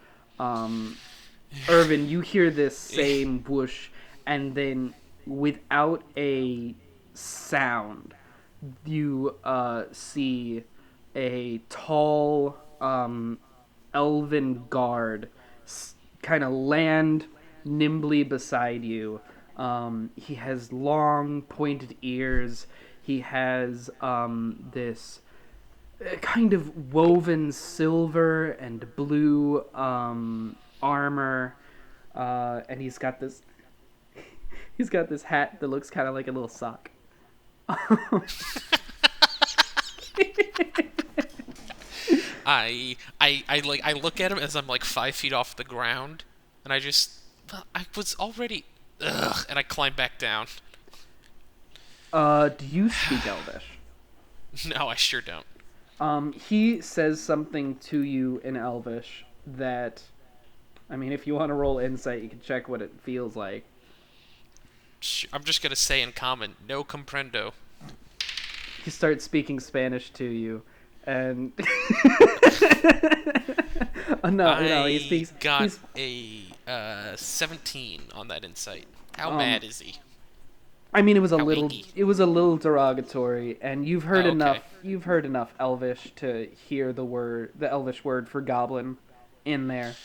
Irvin, you hear this same whoosh, and then without a sound, you see a tall elven guard kind of land nimbly beside you. He has long pointed ears. He has this kind of woven silver and blue armor, and he's got this hat that looks kind of like a little sock. I look at him as I'm like 5 feet off the ground, and I was already, and I climb back down. Do you speak Elvish? No, I sure don't. He says something to you in Elvish that, I mean, if you want to roll insight, you can check what it feels like. I'm just gonna say in common, no comprendo. He starts speaking Spanish to you, and no, he speaks. Got a 17 on that insight. How mad is he? I mean, it was a How little, winky? it was a little derogatory, and you've heard Oh, okay. enough. You've heard enough Elvish to hear the Elvish word for goblin, in there.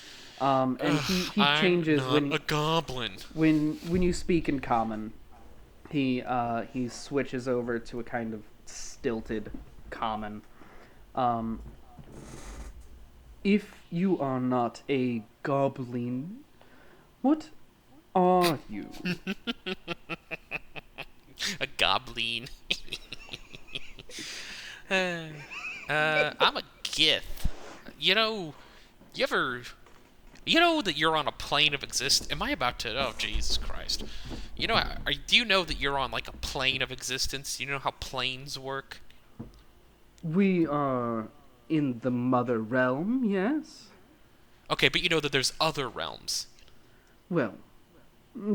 And he changes I'm not a goblin. when you speak in common. He switches over to a kind of stilted common. If you are not a goblin, what are you? A goblin. I'm a gith. You know that you're on a plane of existence. Am I about to? Oh, Jesus Christ! Do you know that you're on like a plane of existence? Do you know how planes work? We are in the mother realm, yes. Okay, but you know that there's other realms. Well,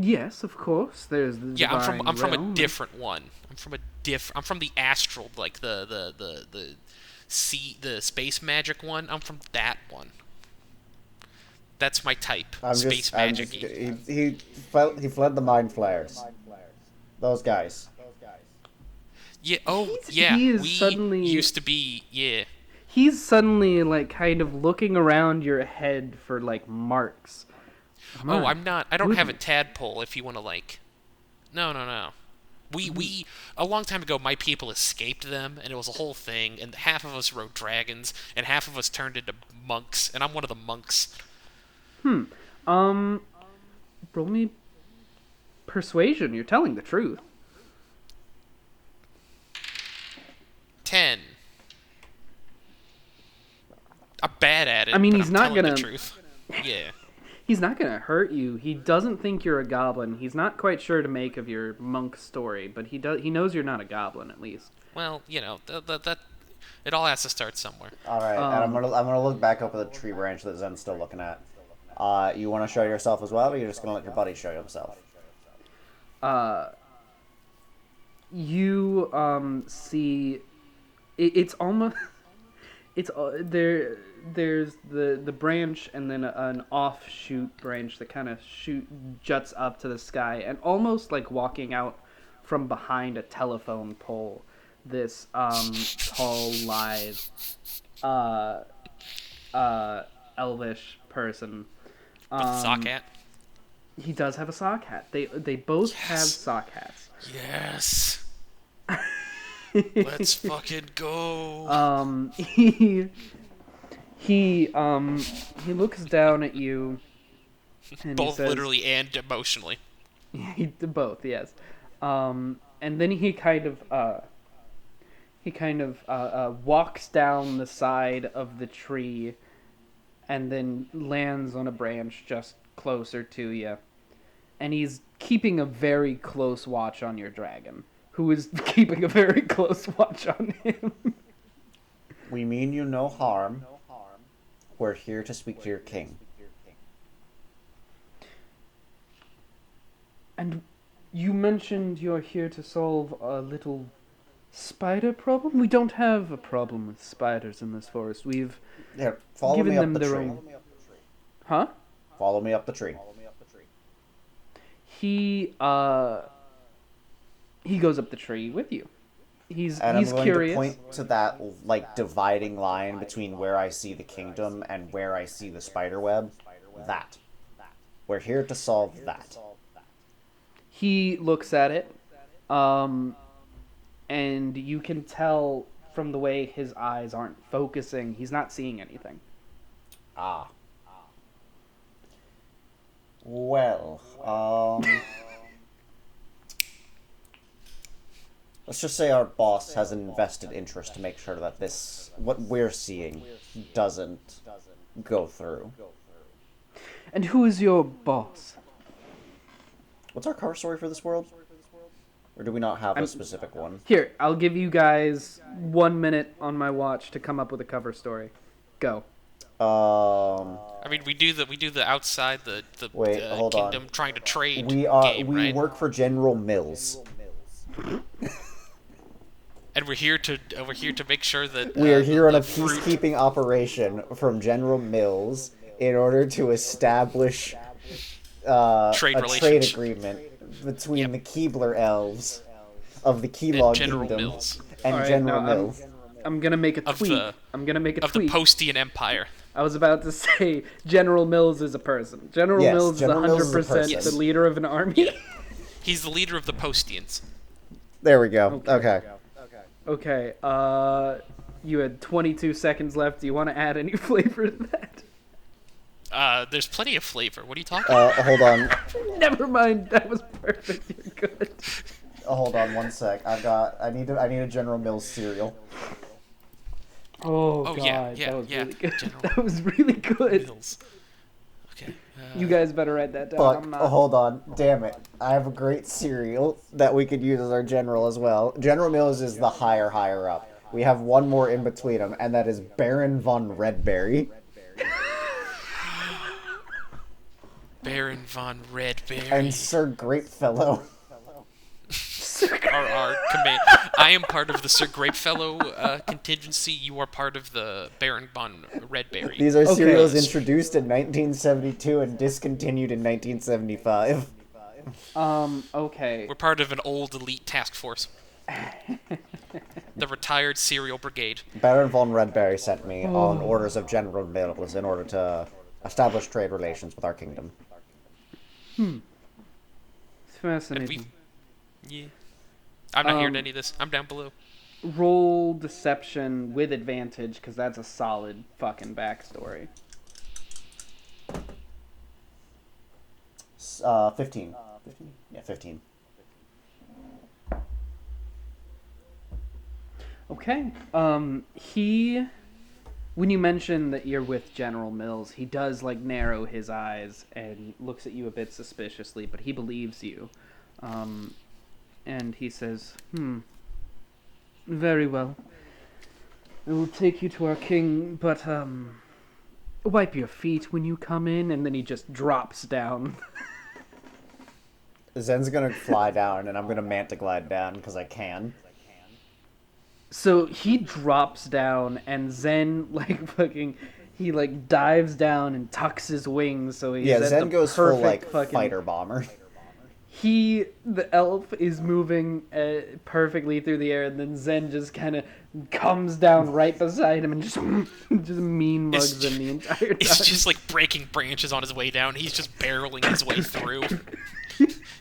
yes, of course. There's the Yeah, I'm from a realm. different one. I'm from the astral, like the space magic one. I'm from that one. That's my type. Magic. He fled the mind flayers. Those guys. Yeah. Oh, he is we suddenly- used to be. Yeah. He's suddenly like kind of looking around your head for like marks. Oh, I'm not. I don't have a goodness. tadpole. If you want to like. No. We a long time ago, my people escaped them, and it was a whole thing. And half of us rode dragons, and half of us turned into monks, and I'm one of the monks. Roll me persuasion. You're telling the truth. 10. I'm bad at it. I mean, but he's I'm not telling gonna- the truth. Yeah. He's not gonna hurt you. He doesn't think you're a goblin. He's not quite sure to make of your monk story, but he knows you're not a goblin at least. Well, that it all has to start somewhere. All right, and I'm gonna look back up at the tree branch that Zen's still looking at. You want to show yourself as well, or you're just gonna let your buddy show himself? You see, it's almost it's there. There's the branch and then an offshoot branch that kind of juts up to the sky, and almost like walking out from behind a telephone pole. This tall, lithe, elvish person. With the sock hat. He does have a sock hat. They both have sock hats. Yes. Let's fucking go. He looks down at you. And Both he says, literally and emotionally. Both, yes. And then he kind of walks down the side of the tree, and then lands on a branch just closer to you. And he's keeping a very close watch on your dragon, who is keeping a very close watch on him. We mean you no harm. We're here to speak to your king. And you mentioned you're here to solve a little spider problem? We don't have a problem with spiders in this forest. We've Here, follow given me up them the their tree. own... Huh? Follow me up the tree. He goes up the tree with you. He's And he's I'm going curious. to point to that like dividing line between where I see the kingdom and where I see the spider web. That. We're here to solve that. He looks at it, and you can tell from the way his eyes aren't focusing, he's not seeing anything. Ah. Well, let's just say our boss has an invested interest to make sure that what we're seeing, doesn't go through. And who is your boss? What's our cover story for this world? Or do we not have a specific one? Here, I'll give you guys 1 minute on my watch to come up with a cover story. Go. I mean, we do the outside the Wait, hold kingdom on. trying to trade We game, we right? work for General Mills. And we're here to make sure that We are here on a fruit- peacekeeping operation from General Mills in order to establish Trade a trade relations. agreement between Yep. the Keebler elves of the Keylog General Kingdom Mills. and All right, General now Mills. I'm gonna make a Of tweet. the- I'm gonna make a of the tweet. Postian Empire. I was about to say General Mills is a person. General Yes, Mills General is Mills is a 100% person. the leader of an army. He's the leader of the Postians. There we go. Okay. Okay, you had 22 seconds left. Do you want to add any flavor to that? There's plenty of flavor. What are you talking about? Hold on. Never mind. That was perfect. You're good. Hold on one sec. I need a General Mills cereal. Oh, Oh, God. yeah, that was yeah, really good. General That was really good. Mills. Okay. You guys better write that down. Fuck. I'm not. Hold on. Damn it. I have a great cereal that we could use as our general as well. General Mills is the higher up. We have one more in between them, and that is Baron von Redberry. Baron von Redberry. And Sir Grapefellow. our command. I am part of the Sir Grapefellow contingency. You are part of the Baron von Redberry. These are Okay. cereals introduced in 1972 and discontinued in 1975. Okay. We're part of an old elite task force. The retired cereal brigade. Baron von Redberry sent me on orders of General Mills in order to establish trade relations with our kingdom. It's And fascinating. yeah. I'm not hearing any of this. I'm down below. Roll deception with advantage, because that's a solid fucking backstory. 15. 15? Yeah, 15. Okay. He when you mention that you're with General Mills, he does like narrow his eyes and looks at you a bit suspiciously, but he believes you. And he says, very well. I will take you to our king, but wipe your feet when you come in, and then he just drops down. Zen's gonna fly down, and I'm gonna manta glide down because I can. So he drops down, and Zen he dives down and tucks his wings, so he's at Zen the goes full perfect fighter bomber. The elf is moving perfectly through the air, and then Zen just kind of comes down right beside him and just mean mugs him the entire time. It's just like breaking branches on his way down. He's just barreling his way through.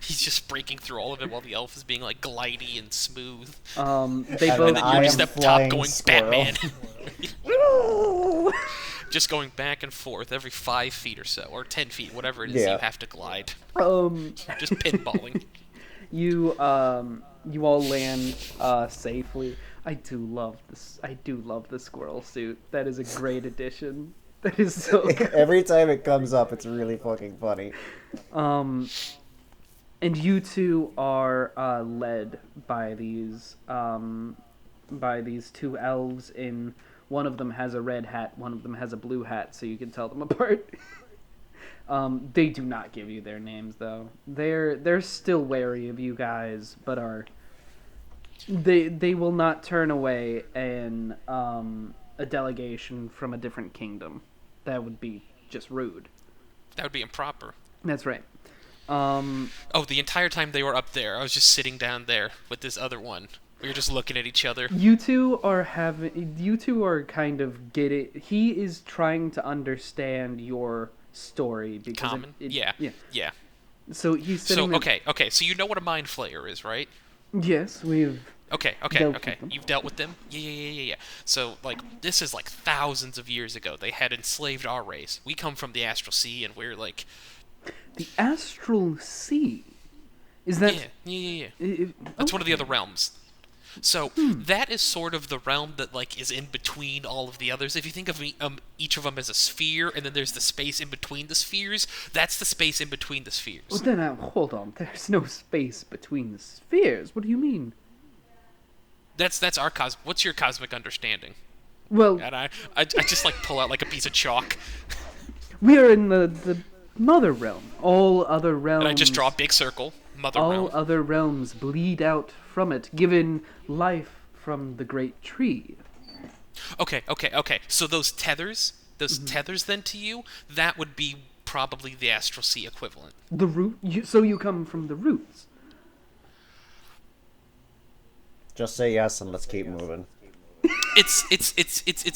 He's just breaking through all of it while the elf is being like glidey and smooth. They And both then You're just up top going squirrel. Batman. Just going back and forth every 5 feet or so, or 10 feet, whatever it is you have to glide. Just pinballing. You all land safely. I do love the squirrel suit. That is a great addition. That is so good. Every time it comes up, it's really fucking funny. And you two are led by these two elves. In one of them has a red hat, one of them has a blue hat, so you can tell them apart. They do not give you their names, though. They're still wary of you guys, but they will not turn away a delegation from a different kingdom. That would be just rude. That would be improper. That's right. The entire time they were up there, I was just sitting down there with this other one. We were just looking at each other. You two are kind of getting. He is trying to understand your story because Common? Yeah. So he's sitting there. Okay, so you know what a mind flayer is, right? Yes, we've. Okay. Dealt with them. You've dealt with them? Yeah. So, this is thousands of years ago. They had enslaved our race. We come from the Astral Sea, and we're The Astral Sea? Is that... Yeah. That's one of the other realms. So, that is sort of the realm that, is in between all of the others. If you think of each of them as a sphere, and then there's the space in between the spheres, that's the space in between the spheres. Well, then, hold on. There's no space between the spheres. What do you mean? That's our what's your cosmic understanding? Well... And I just, pull out, a piece of chalk. We are in the Mother Realm. All other realms... And I just draw a big circle. Mother Realm. All other realms bleed out from it, given life from the great tree. Okay. So those tethers then to you, that would be probably the Astral Sea equivalent. The root? So you come from the roots? Just say yes and let's keep moving. It's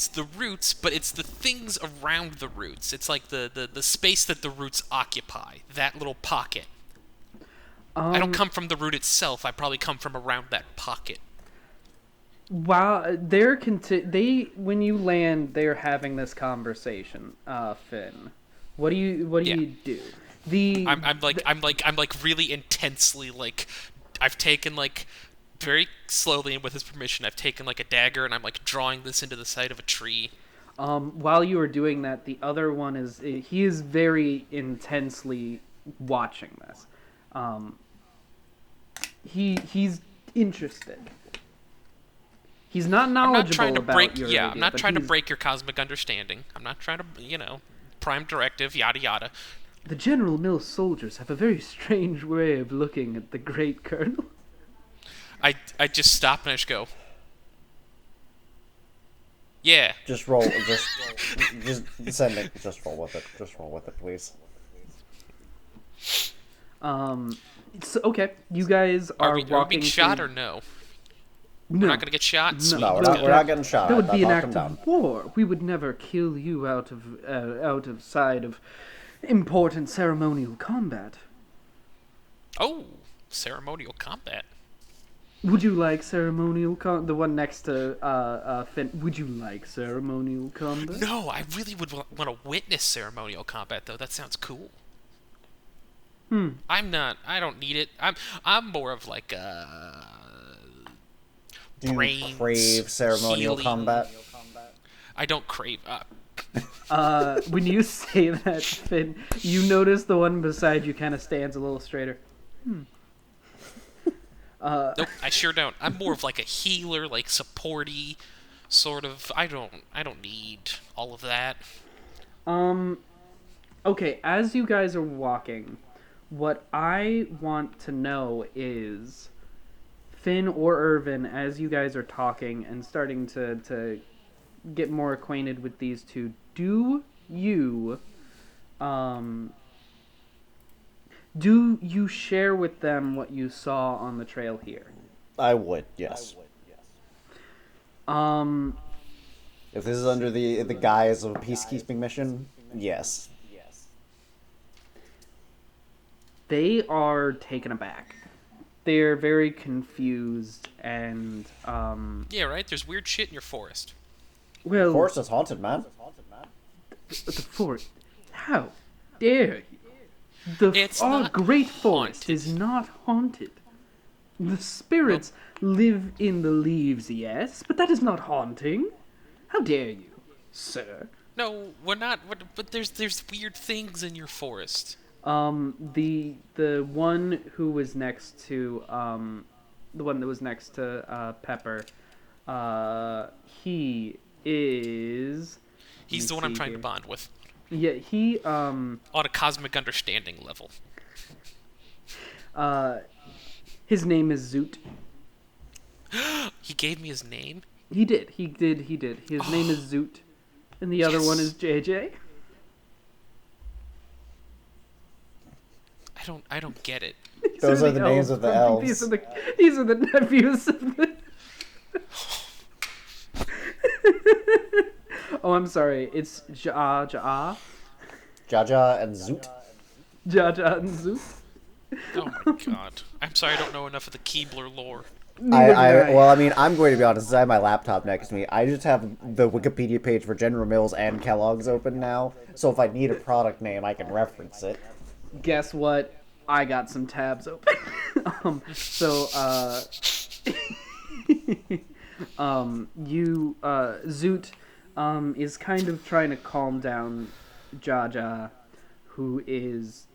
the roots, but it's the things around the roots. It's like the space that the roots occupy, that little pocket. I don't come from the root itself. I probably come from around that pocket. Wow, when you land, they're having this conversation. Finn, what do you do? I'm really intensely I've taken very slowly and with his permission, I've taken a dagger and I'm drawing this into the side of a tree. While you are doing that, the other one is very intensely watching this. He's interested. He's not knowledgeable about your idea, I'm not trying to break your cosmic understanding. I'm not trying to, prime directive, yada yada. The General Mills soldiers have a very strange way of looking at the great colonel. I just stop and I just go, yeah. Just roll, just send it. Just roll with it, please. So, okay, you guys are we walking. Being shot or no? No. We're not gonna get shot. No, we're not getting shot. That would be an act down. of war. We would never kill you out of sight of important ceremonial combat. Oh, ceremonial combat. Would you like ceremonial the one next to Finn? Would you like ceremonial combat? No, I really would want to witness ceremonial combat though. That sounds cool. I don't need it. I'm more of Do you crave ceremonial combat? I don't crave. When you say that, Finn, you notice the one beside you kind of stands a little straighter. Nope, I sure don't. I'm more of like a healer, like supporty sort of. I don't need all of that. Okay, as you guys are walking, what I want to know is, Finn or Irvin, as you guys are talking and starting to get more acquainted with these two, do you share with them what you saw on the trail here? I would, yes. If this is under the guise of a peacekeeping mission, yes. They are taken aback. They're very confused and Yeah, right. There's weird shit in your forest. well, The forest is haunted, man. the forest. How dare you? It's Our not great forest haunted. is not haunted. The spirits live in the leaves, yes, but that is not haunting. How dare you, sir? No, we're not. But there's weird things in your forest. The one who was next to the one that was next to Pepper, he is. He's the one I'm trying to bond with Yeah, he on a cosmic understanding level. his name is Zoot. He gave me his name. He did. His name is Zoot, and the other one is JJ. I don't get it. Those are the names of the elves. These are the nephews of the. Oh, I'm sorry. It's Jaja Jaja and Zoot. and Zoot. Oh my god. I'm sorry, I don't know enough of the Keebler lore. Well, I mean, I'm going to be honest. I have my laptop next to me. I just have the Wikipedia page for General Mills and Kellogg's open now. So if I need a product name, I can reference it. Guess what? I got some tabs open. Zoot is kind of trying to calm down Jaja, who is.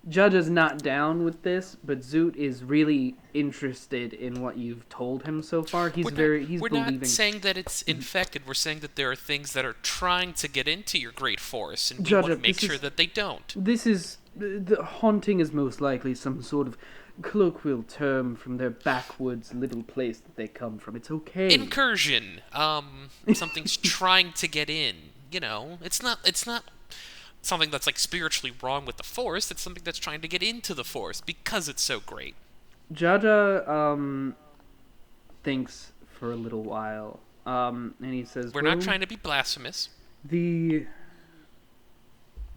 Jaja's not down with this, but Zoot is really interested in what you've told him so far. He's believing. We're not saying that it's infected. We're saying that there are things that are trying to get into your great forest, and we want to make sure that they don't. This is the haunting is most likely some sort of colloquial term from their backwoods little place that they come from. It's okay. Incursion. Something's trying to get in. You know, it's not something that's like spiritually wrong with the forest. It's something that's trying to get into the forest because it's so great. Jaja thinks for a little while, and he says, "We're not trying to be blasphemous. The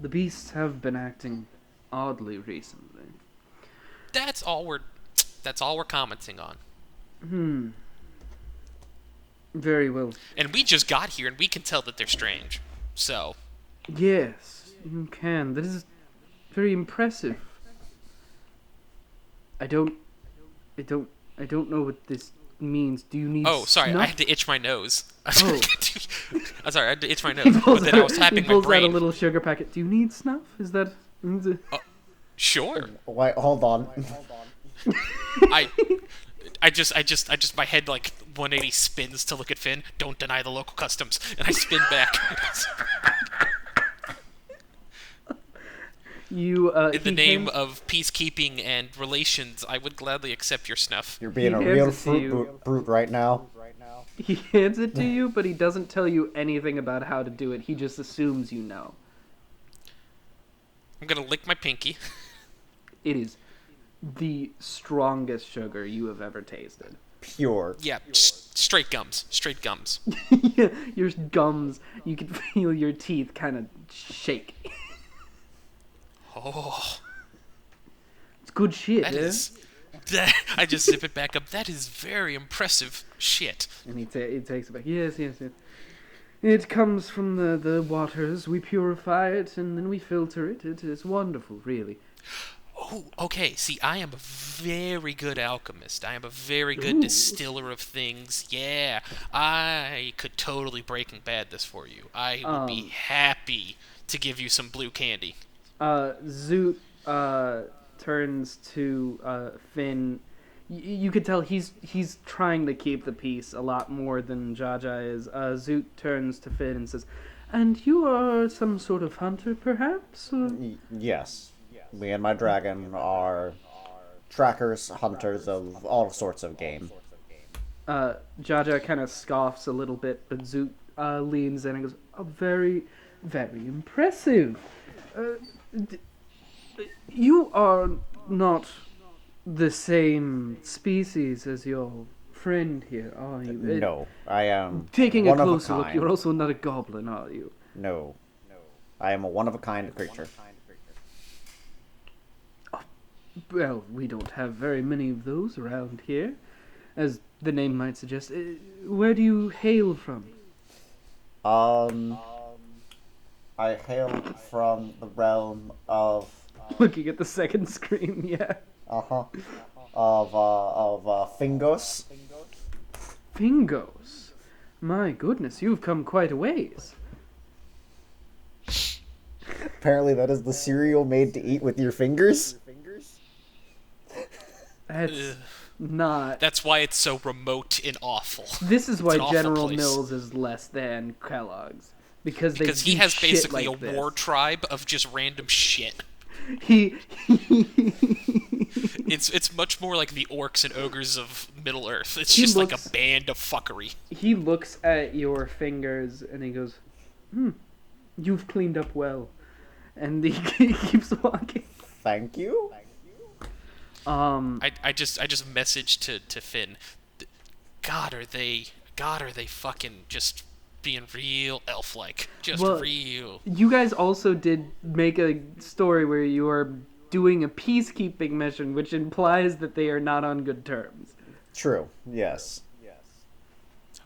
beasts have been acting oddly recently." That's all we're commenting on. Very well. And we just got here, and we can tell that they're strange. So. Yes, you can. That is very impressive. I don't know what this means. Do you need? Oh, sorry, snuff? I had to itch my nose. Oh. I'm sorry, I had to itch my nose, but then I was tapping he pulls my brain. out a little sugar packet. Do you need snuff? Is that? Sure. Wait, hold on. I just my head like 180 spins to look at Finn. Don't deny the local customs, and I spin back. In the name of peacekeeping and relations, I would gladly accept your snuff. You're being a real fruit brute right now. He hands it to you, but he doesn't tell you anything about how to do it. He just assumes you know. I'm gonna lick my pinky. It is the strongest sugar you have ever tasted. Pure. Yeah, straight gums. Straight gums. Yeah, your gums, you can feel your teeth kind of shake. Oh. It's good shit, I just zip it back up. That is very impressive shit. And he takes it back. Yes. It comes from the waters. We purify it, and then we filter it. It is wonderful, really. Oh, Oh, okay. See, I am a very good alchemist. I am a very good Ooh. distiller of things. Yeah, I could totally Breaking Bad this for you. I would be Um, happy to give you some blue candy. Zoot turns to Finn. You could tell he's trying to keep the peace a lot more than Jaja is. Zoot turns to Finn and says, "And you are some sort of hunter, perhaps?" Or... Yes. Me and my dragon are trackers, hunters of all sorts of game. Jaja kind of scoffs a little bit, but Zoot leans in and goes, "Oh, very, very impressive. Uh, d- you are not the same species as your friend here, are you? No, I am Taking a one of a closer look, you're kind. also not a goblin, are you? No, I am a one of a kind creature. Well, we don't have very many of those around here, as the name might suggest. Where do you hail from?" Um, I hail from the realm of Looking at the second screen, yeah. uh-huh of Fingos. Fingos. My goodness, you've come quite a ways. Apparently, that is the cereal made to eat with your fingers. That's Ugh. not. That's why it's so remote and awful. This is It's why an awful General place. Mills is less than Kellogg's. Because they Because do he has shit basically like a this. war tribe of just random shit. He It's much more like the orcs and ogres of Middle Earth. It's He just like looks- a band of fuckery. he looks at your fingers and he goes, "You've cleaned up well." And he keeps walking. Thank you. I just messaged to Finn. God are they fucking just being real elf like. Just Well, real. You guys also did make a story where you are doing a peacekeeping mission, which implies that they are not on good terms. True. Yes.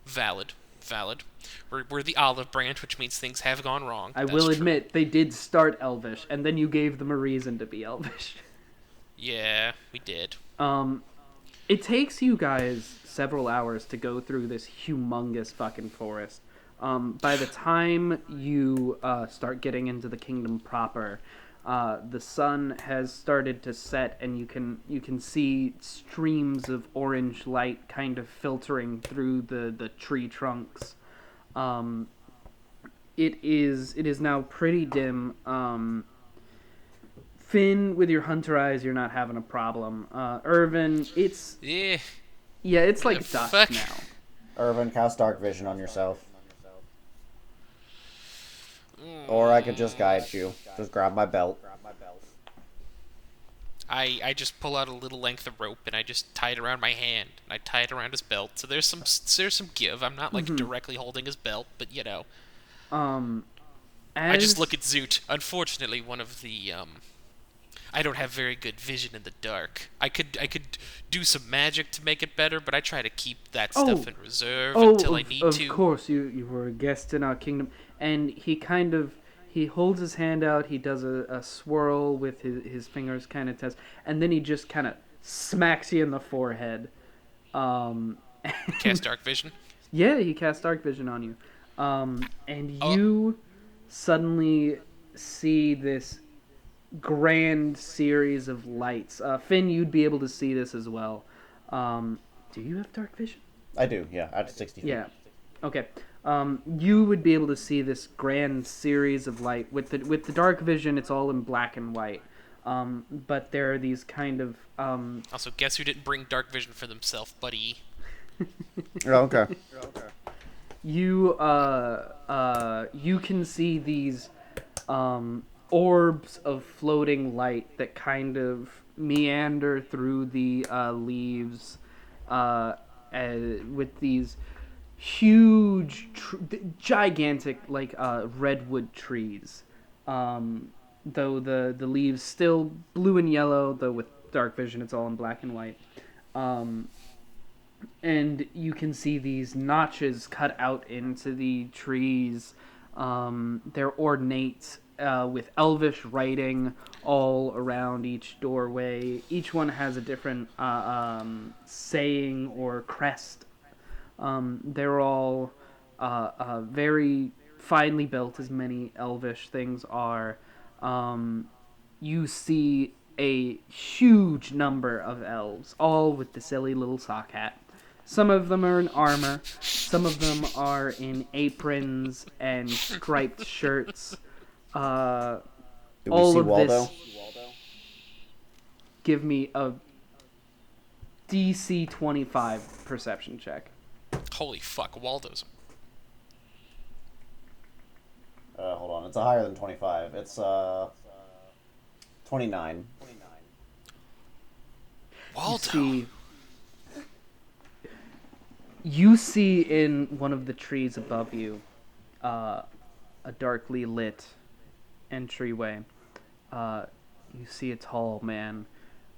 Valid. Valid. We're the olive branch, which means things have gone wrong. I That's will true. admit, they did start Elvish, and then you gave them a reason to be Elvish. Yeah, we did. It takes you guys several hours to go through this humongous fucking forest. By the time you start getting into the kingdom proper, the sun has started to set, and you can see streams of orange light kind of filtering through the tree trunks. It is now pretty dim. Finn, with your hunter eyes, you're not having a problem. Irvin, it's Yeah. it's like dusk Fuck. now. Irvin, cast dark vision on yourself. Or I could just guide you. Just grab my belt. I just pull out a little length of rope and I just tie it around my hand. And I tie it around his belt. So there's some give. I'm not like directly holding his belt, but you know. I just look at Zoot. Unfortunately, one of the I don't have very good vision in the dark. I could do some magic to make it better, but I try to keep that stuff in reserve until I need of to. Of course, you were a guest in our kingdom, and he holds his hand out. He does a swirl with his fingers, kind of test, and then he just kind of smacks you in the forehead. Cast dark vision. Yeah, he casts dark vision on you, and you suddenly see this grand series of lights. Finn, you'd be able to see this as well. Do you have dark vision? I do, yeah, at 60 feet. Yeah. Okay. You would be able to see this grand series of light with the dark vision. It's all in black and white. But there are these kind of Also, guess who didn't bring dark vision for themselves, buddy? Oh, okay. you you can see these orbs of floating light that kind of meander through the leaves with these huge, gigantic, like redwood trees. Though the leaves still blue and yellow, though with dark vision it's all in black and white. And you can see these notches cut out into the trees. They're ornate, with Elvish writing all around each doorway. Each one has a different saying or crest. They're all very finely built, as many Elvish things are. You see a huge number of elves, all with the silly little sock hat. Some of them are in armor, some of them are in aprons and striped shirts. Uh, Do we all see of Waldo? this. Give me a DC 25 perception check. Holy fuck, Waldo's. Hold on. It's a higher than 25. It's 29. Waldo. You see in one of the trees above you a darkly lit entryway. You see a tall man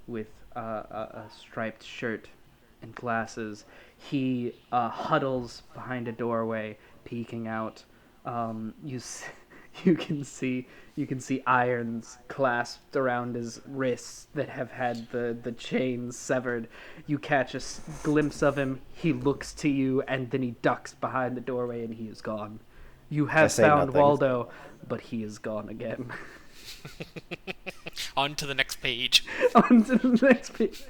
with a striped shirt and glasses. He huddles behind a doorway, peeking out. You you can see irons clasped around his wrists that have had the chains severed. You catch a glimpse of him. He looks to you, and then he ducks behind the doorway, and he is gone. You have found nothing. Waldo, but he is gone again. On to the next page. On to the next page.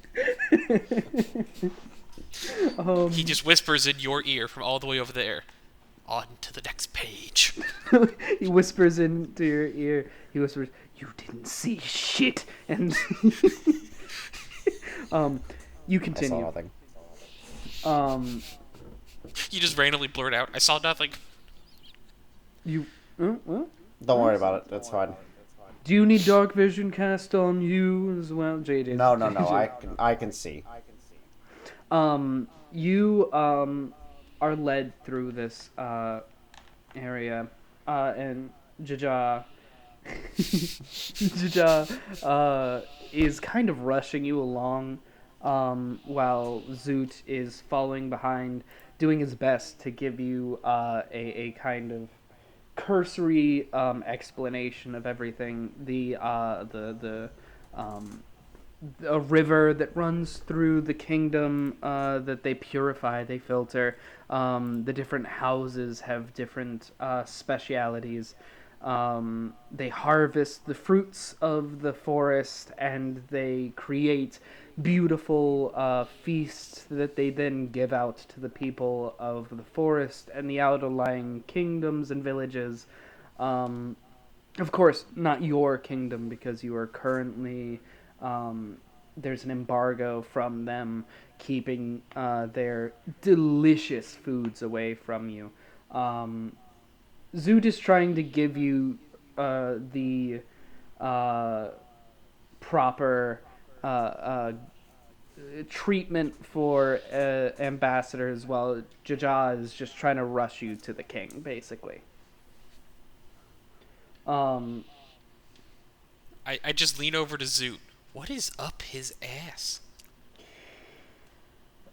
He just whispers in your ear from all the way over there. On to the next page. He whispers into your ear. He whispers, "You didn't see shit," and you I continue. saw nothing. You just randomly blurt out, I saw nothing. You. Don't worry about it. It's fine. Do you need dark vision cast on you as well, JJ? No. I can see. You are led through this area, and Jaja is kind of rushing you along, while Zoot is following behind, doing his best to give you a kind of cursory explanation of everything. A river that runs through the kingdom that they purify, they filter. The different houses have different specialities. They harvest the fruits of the forest, and they create beautiful feasts that they then give out to the people of the forest and the outlying kingdoms and villages. Of course, not your kingdom, because you are currently... there's an embargo from them keeping their delicious foods away from you. Zoot is trying to give you the proper treatment for ambassadors, while Jaja is just trying to rush you to the king, basically. I just lean over to Zoot. What is up his ass?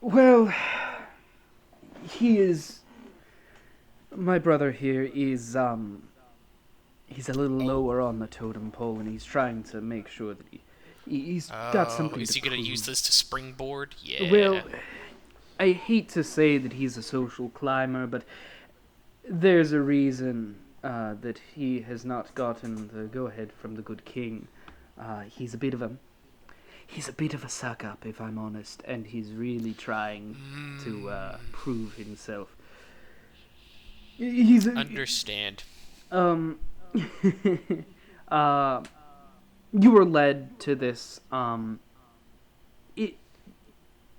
Well, he is... My brother here is, he's a little lower on the totem pole, and he's trying to make sure that he's got something is to he going to prove. use this to springboard? Yeah. Well, I hate to say that he's a social climber, but there's a reason that he has not gotten the go-ahead from the good king. He's a bit of a suck-up, if I'm honest, and he's really trying to prove himself. Understand. You were led to this. It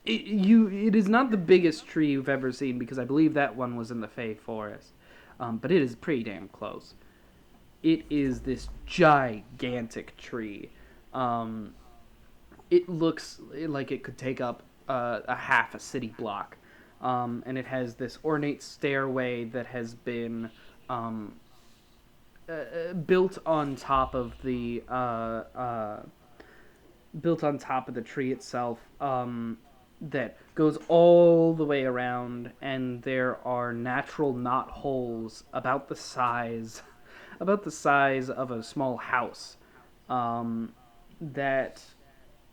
is not the biggest tree you've ever seen, because I believe that one was in the Fey Forest, but it is pretty damn close. It is this gigantic tree. It looks like it could take up a half a city block. And it has this ornate stairway that has been built on top of the tree itself, that goes all the way around, and there are natural knot holes about the size about the size of a small house that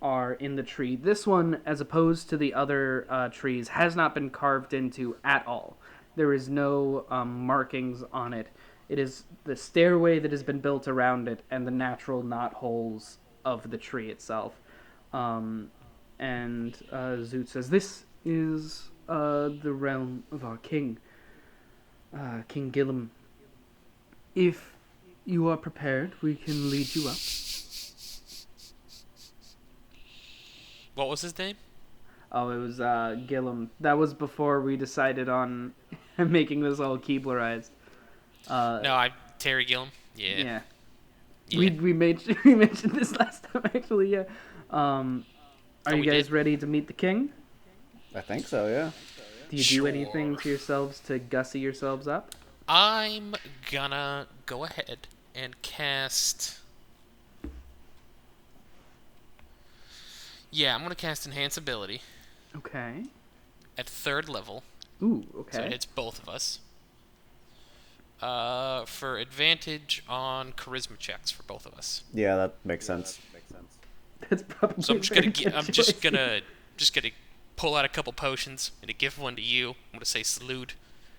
are in the tree. This one, as opposed to the other trees, has not been carved into at all. There is no markings on it. It is the stairway that has been built around it and the natural knot holes of the tree itself. And Zoot says, "This is the realm of our king, King Gillum. If you are prepared, we can lead you up." What was his name? Oh, it was Gillum. That was before we decided on making this all Keeblerized. No, I'm Terry Gillum. Yeah. We we mentioned this last time actually. Yeah. Are you guys ready to meet the king? I think so. Yeah. Do you do anything to yourselves to gussy yourselves up? I'm gonna go ahead and cast. Yeah, I'm gonna cast Enhance Ability Okay. at 3rd level. Ooh. Okay. So it hits both of us. For advantage on charisma checks for both of us. Yeah, that makes sense. That's probably. So I'm just gonna pull out a couple potions and to give one to you. I'm gonna say salute.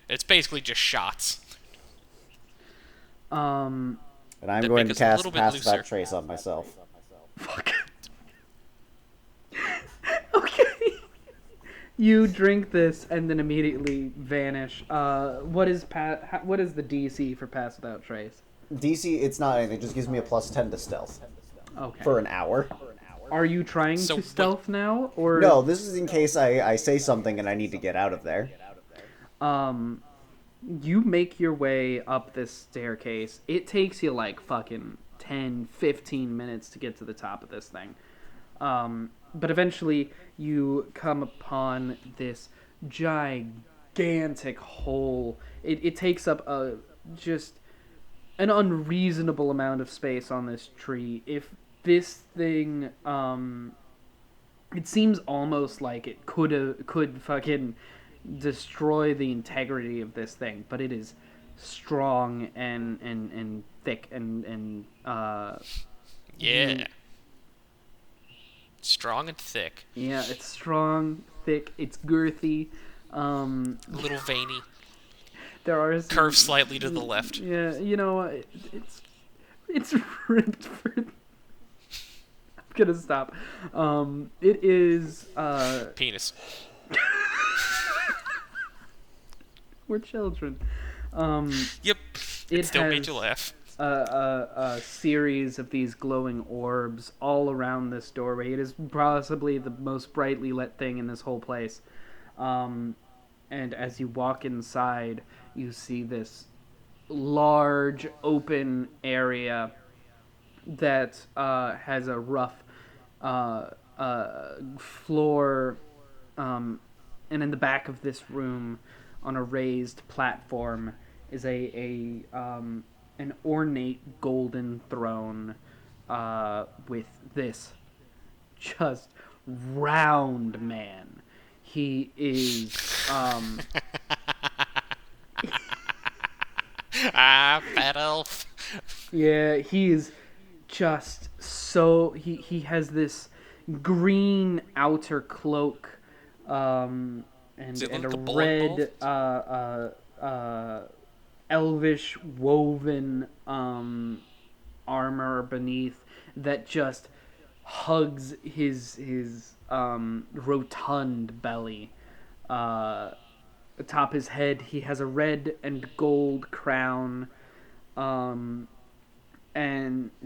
It's basically just shots. And I'm That going make to us a cast little bit Pass looser. Without Trace on myself. Fuck. Okay. You drink this and then immediately vanish. What is the DC for Pass Without Trace? DC, it's not anything. It just gives me a +10 to stealth Okay. for an hour. Are you trying to stealth now, or No, this is in case I say something and I need to get out of there. You make your way up this staircase. It takes you like fucking 10, 15 minutes to get to the top of this thing. But eventually you come upon this gigantic hole. It takes up just an unreasonable amount of space on this tree. If this thing, it seems almost like it could fucking destroy the integrity of this thing, but it is strong and thick and Yeah. Strong and thick. yeah, it's strong, thick, it's girthy. A little veiny. There are Curve slightly to the left. Yeah, you know, it's ripped for. I'm gonna stop. It is Penis. we're children. Yep. It still made has you laugh. a series of these glowing orbs all around this doorway. It is possibly the most brightly lit thing in this whole place. And as you walk inside, you see this large open area that has a rough floor, and in the back of this room, on a raised platform, is an ornate golden throne with this just round man. He is Fat elf. yeah, he is just so he has this green outer cloak and Does it a look like a red bowling elvish woven armor beneath that just hugs his rotund belly. Atop his head, he has a red and gold crown, and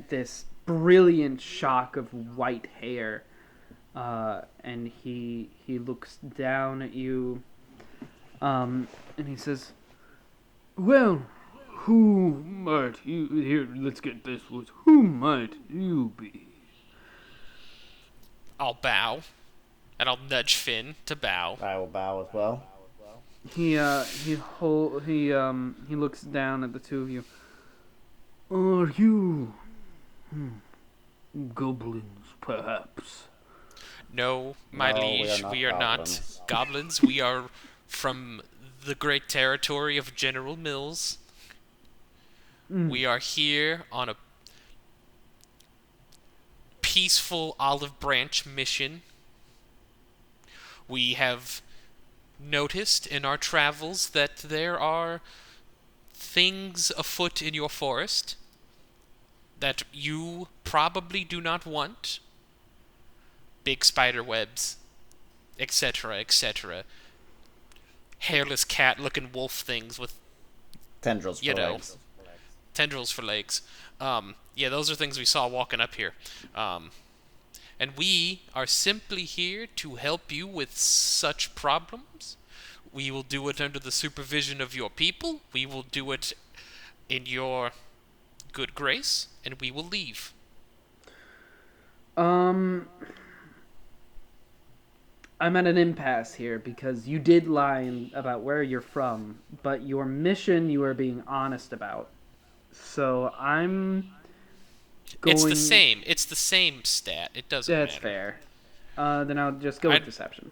this brilliant shock of white hair. And he looks down at you, and he says, "Well, who might you here? Let's get this. Who might you be?" I'll bow. And I'll nudge Finn to bow. I will bow as well. He looks down at the two of you. Are you goblins, perhaps? No, my No, liege, we are not goblins. We are from the great territory of General Mills. We are here on a peaceful olive branch mission. We have noticed in our travels that there are things afoot in your forest that you probably do not want. Big spider webs, etc., etc. Hairless cat-looking wolf things with, Tendrils you for know, legs. tendrils for legs. Yeah, those are things we saw walking up here. And we are simply here to help you with such problems. We will do it under the supervision of your people. We will do it in your good grace, and we will leave. I'm at an impasse here because you did lie about where you're from, but your mission you are being honest about. So I'm going. It's the same. It's the same stat. It doesn't That's matter. fair. Then I'll just go with deception.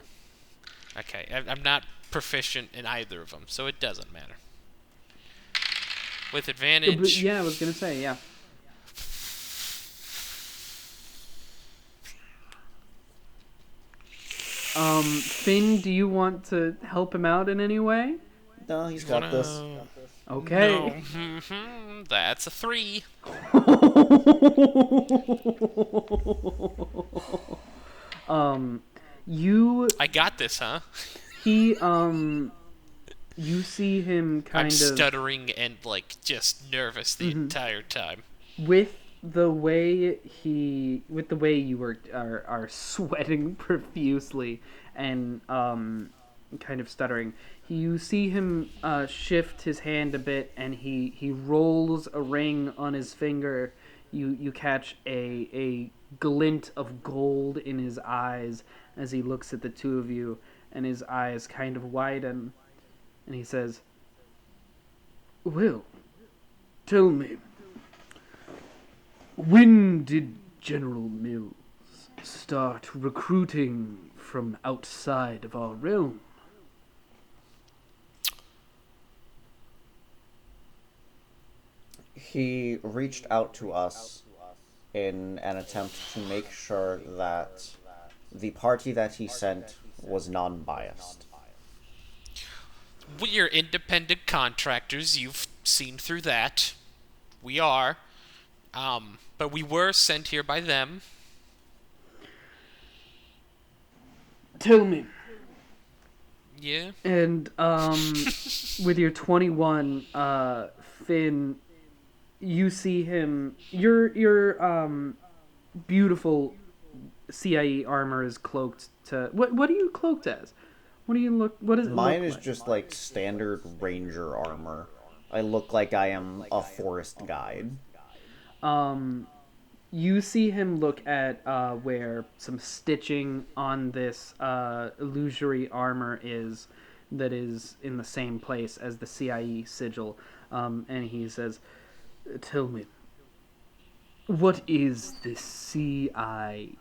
Okay, I'm not proficient in either of them, so it doesn't matter. With advantage. Yeah, I was gonna say yeah. Finn, do you want to help him out in any way? No, he's got this. Okay. No. That's a 3. You I got this, huh? he you see him kind I'm of stuttering and just nervous the Mm-hmm. entire time. with the way you are sweating profusely and kind of stuttering. You see him shift his hand a bit, and he rolls a ring on his finger. You catch a glint of gold in his eyes as he looks at the two of you, and his eyes kind of widen, and he says, "Well, tell me, when did General Mills start recruiting from outside of our realm?" He reached out to us in an attempt to make sure that the party that he sent was non-biased. We're independent contractors. You've seen through that. We are. But we were sent here by them. Tell me. Yeah. And with your 21, Finn, you see him. Your beautiful CIE armor is cloaked to what are you cloaked as? What do you look? What does it Mine look is like? just like standard ranger armor. I look like I am a forest guide. You see him look at where some stitching on this illusory armor is, that is in the same place as the CIE sigil, and he says, "Tell me, what is this CIE?"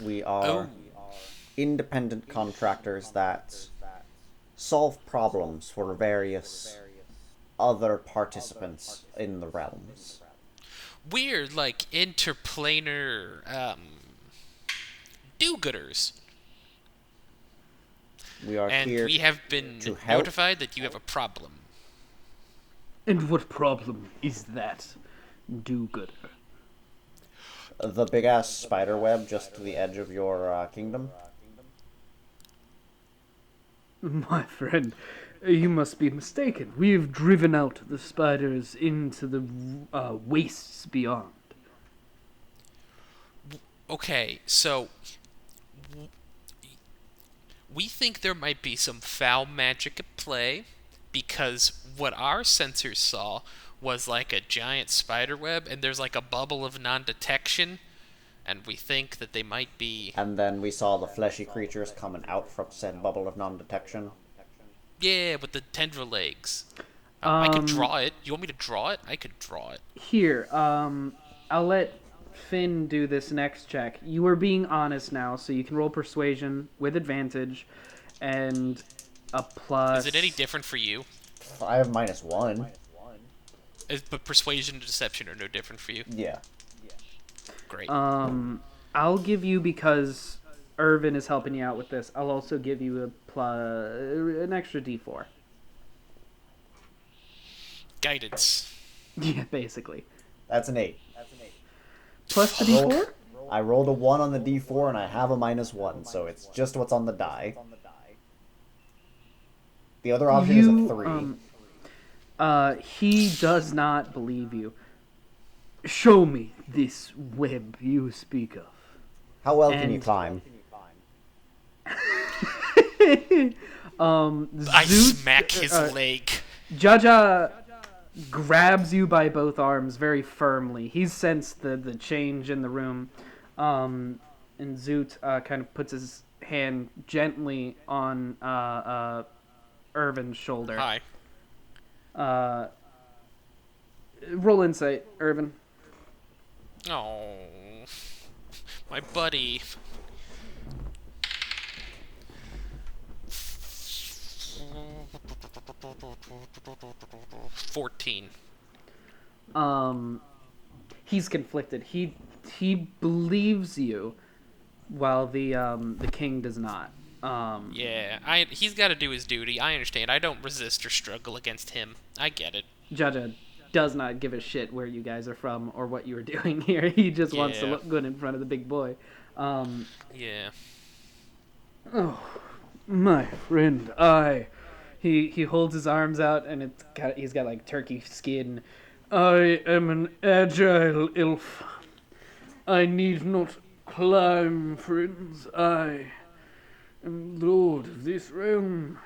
We are independent contractors that solve problems for various other participants in the realms. We're like interplanar do-gooders. We are And here we have been to help. notified that you have a problem. And what problem is that, do-gooder? The big ass spider web just to the edge of your kingdom. My friend, you must be mistaken. We have driven out the spiders into the wastes beyond. Okay, so we think there might be some foul magic at play because what our sensors saw was like a giant spider web and there's like a bubble of non-detection, and we think that they might be... And then we saw the fleshy creatures coming out from said bubble of non-detection. Yeah, with the tendril legs. I could draw it. You want me to draw it? I could draw it. Here, I'll let Finn do this next check. You are being honest now, so you can roll persuasion with advantage, and a plus. Is it any different for you? I have -1. But persuasion and deception are no different for you. Yeah. Great. I'll give you, because Irvin is helping you out with this, I'll also give you an extra D4. Guidance. Yeah, basically. That's an 8. Plus the D4? I rolled a 1 on the D4 and I have a -1, so it's just what's on the die. The other option is a 3. He does not believe you. Show me this web you speak of. How well can you climb? I smack his leg. Jaja grabs you by both arms very firmly. He's sensed the change in the room. And Zoot kind of puts his hand gently on Irvin's shoulder. Hi. Roll insight, Irvin. Oh, my buddy. 14. He's conflicted. He believes you, while the king does not. Yeah, he's got to do his duty. I understand. I don't resist or struggle against him. I get it. Jaja does not give a shit where you guys are from or what you are doing here. He just wants to look good in front of the big boy. Yeah. Oh, my friend, He holds his arms out, and he's got like turkey skin. I am an agile elf. I need not climb, friends. I am lord of this realm.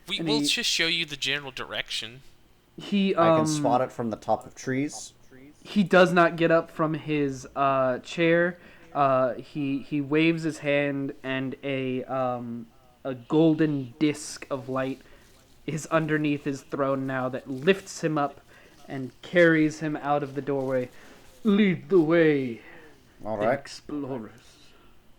We'll just show you the general direction. I can spot it from the top of trees. He does not get up from his chair. He waves his hand, and a golden disc of light is underneath his throne now that lifts him up and carries him out of the doorway. Lead the way, All right. explorers.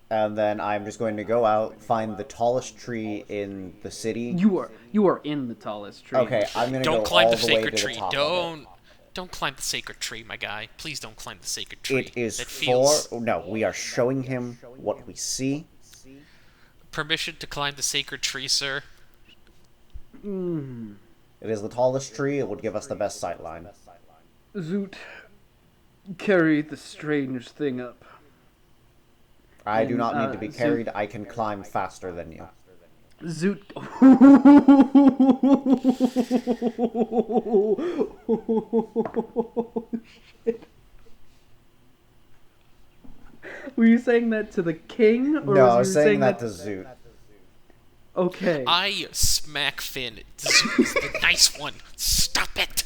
And then I'm just going to go out, find the tallest tree in the city. You are in the tallest tree. Okay, I'm going to go Don't climb all the the way sacred to tree. the top of it. Don't climb the sacred tree, my guy. Please don't climb the sacred tree. It is That feels... No, we are showing him what we see. Permission to climb the sacred tree, sir? It is the tallest tree. It would give us the best sight line. Zoot, carry the strange thing up. I do not need to be Zoot- carried. I can climb faster than you. Zoot. Shit. Were you saying that to the king? Or No, I was you saying that to Zoot. Okay. I smack Finn. Zoot's the nice one. Stop it!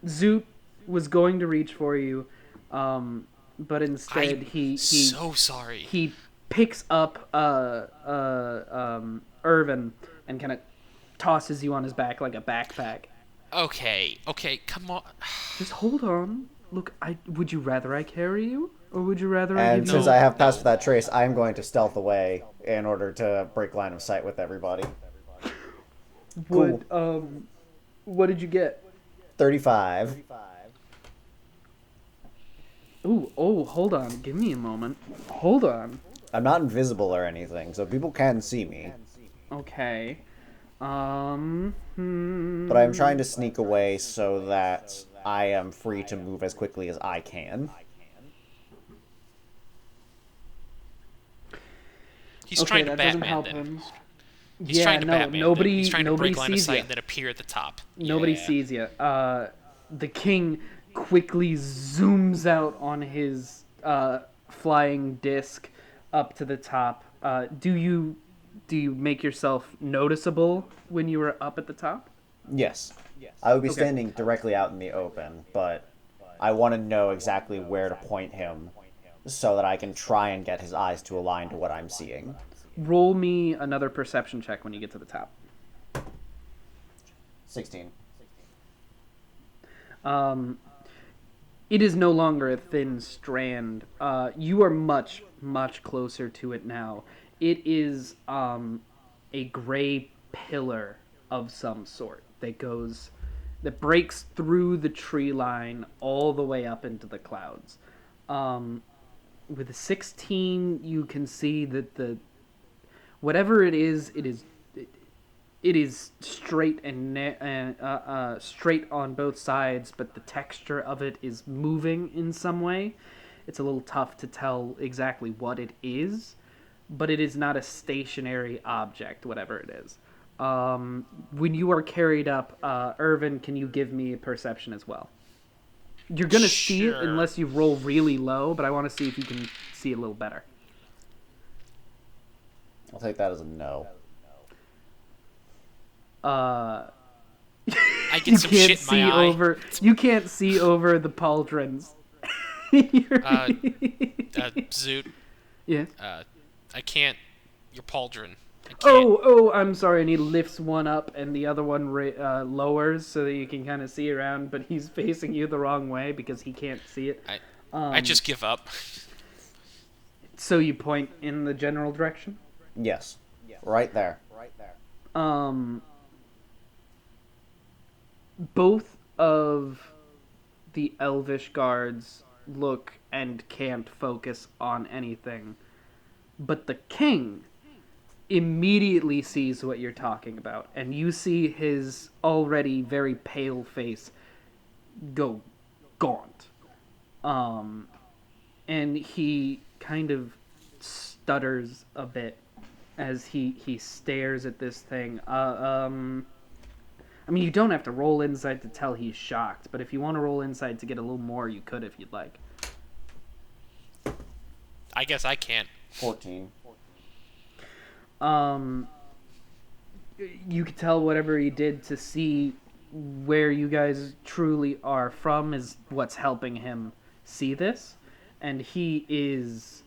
Zoot was going to reach for you, but instead he so sorry. He picks up Irvin and kind of tosses you on his back like a backpack. Okay, come on. Just hold on. Look, would you rather I carry you, or would you rather I And give since you? I have passed that trace, I'm going to stealth away in order to break line of sight with everybody. What did you get? 35. Ooh, hold on. Give me a moment. Hold on. I'm not invisible or anything, so people can see me. Okay. But I'm trying to sneak away so that I am free to move as quickly as I can. He's trying to that doesn't Batman help then. him. He's trying to Batman. nobody, He's trying to nobody break line of sees sight you. and then appear at the top. Nobody Yeah. sees you. The king quickly zooms out on his flying disc up to the top. Do you make yourself noticeable when you were up at the top? Yes. I would be Okay. standing directly out in the open, but I want to know exactly where to point him so that I can try and get his eyes to align to what I'm seeing. Roll me another perception check when you get to the top. 16. It is no longer a thin strand. You are much, much closer to it now. It is a gray pillar of some sort that breaks through the tree line all the way up into the clouds. With a 16, you can see that the whatever it is straight and straight on both sides, but the texture of it is moving in some way. It's a little tough to tell exactly what it is, but it is not a stationary object, whatever it is. When you are carried up, Irvin, can you give me a perception as well? You're going to see it unless you roll really low, but I want to see if you can see it a little better. I'll take that as a no. I get some shit in my eye. You can't see over the pauldrons. Zoot. Yeah. I can't. Your pauldron. I can't. Oh, I'm sorry. And he lifts one up and the other one lowers so that you can kind of see around, but he's facing you the wrong way because he can't see it. I just give up. So you point in the general direction? Yes. Right there. Both of the elvish guards look and can't focus on anything. But the king immediately sees what you're talking about, and you see his already very pale face go gaunt. And he kind of stutters a bit as he stares at this thing. I mean, you don't have to roll insight to tell he's shocked, but if you want to roll insight to get a little more, you could if you'd like. I guess I can't. 14. You could tell whatever he did to see where you guys truly are from is what's helping him see this, and he is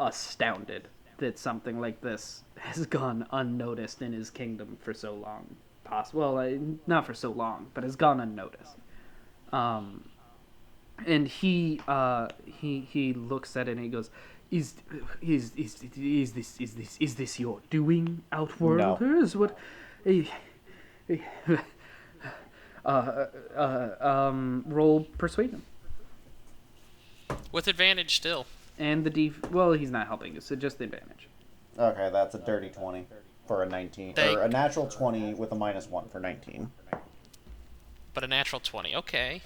astounded that something like this has gone unnoticed in his kingdom for so long. Well, not for so long, but has gone unnoticed. And he looks at it and he goes, "Is this your doing, Outworlders? No. What? Roll persuade him. With advantage still. And the well, he's not helping you, so just the advantage. Okay, that's a dirty 20 for a 19. Or a natural 20 with a -1 for 19. But a natural 20, okay.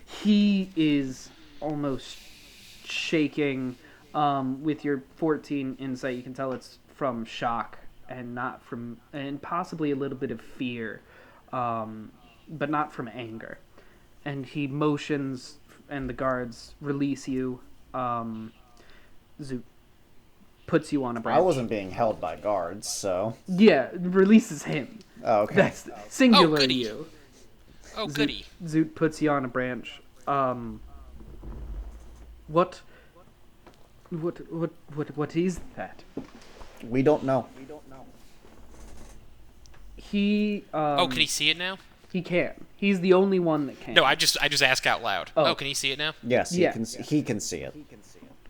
He is almost shaking. With your 14 insight, you can tell it's from shock and possibly a little bit of fear, but not from anger. And he motions, and the guards release you. Zoot puts you on a branch. I wasn't being held by guards, so... Yeah, releases him. Oh, okay. That's singular goody. you. Oh, goody. Zoot puts you on a branch. What is that? We don't know. He can he see it now? He can. He's the only one that can. No, I just ask out loud. Oh. Can he see it now? Yes, Yeah. he can see it.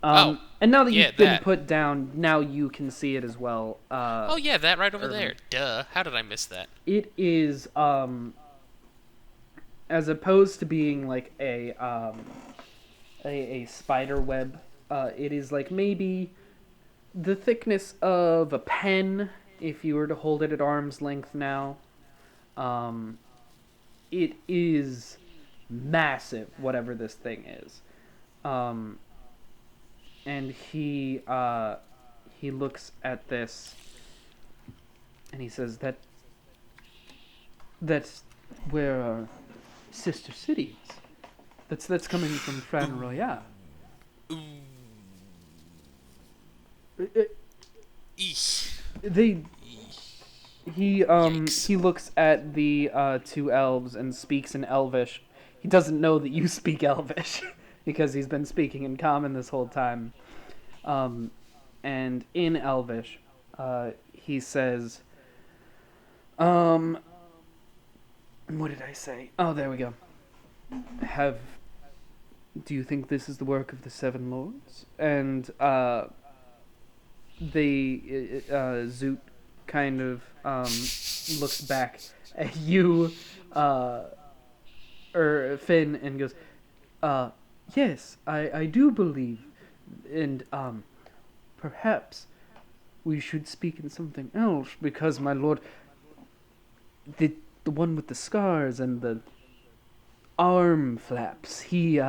And now that yeah, you've been that. put down, now you can see it as well. That right over there. Duh. How did I miss that? It is as opposed to being like a spider web, it is like maybe the thickness of a pen if you were to hold it at arm's length now. It is massive, whatever this thing is. And he looks at this and he says that's where our sister city is. That's coming from Fran Royale. He looks at the two elves and speaks in Elvish. He doesn't know that you speak Elvish because he's been speaking in Common this whole time. And in Elvish, he says, what did I say? Oh, there we go. Do you think this is the work of the Seven Lords? And Zoot kind of looks back at you, or Finn, and goes, yes, I do believe, and perhaps we should speak in something else, because, my lord, the one with the scars and the arm flaps, he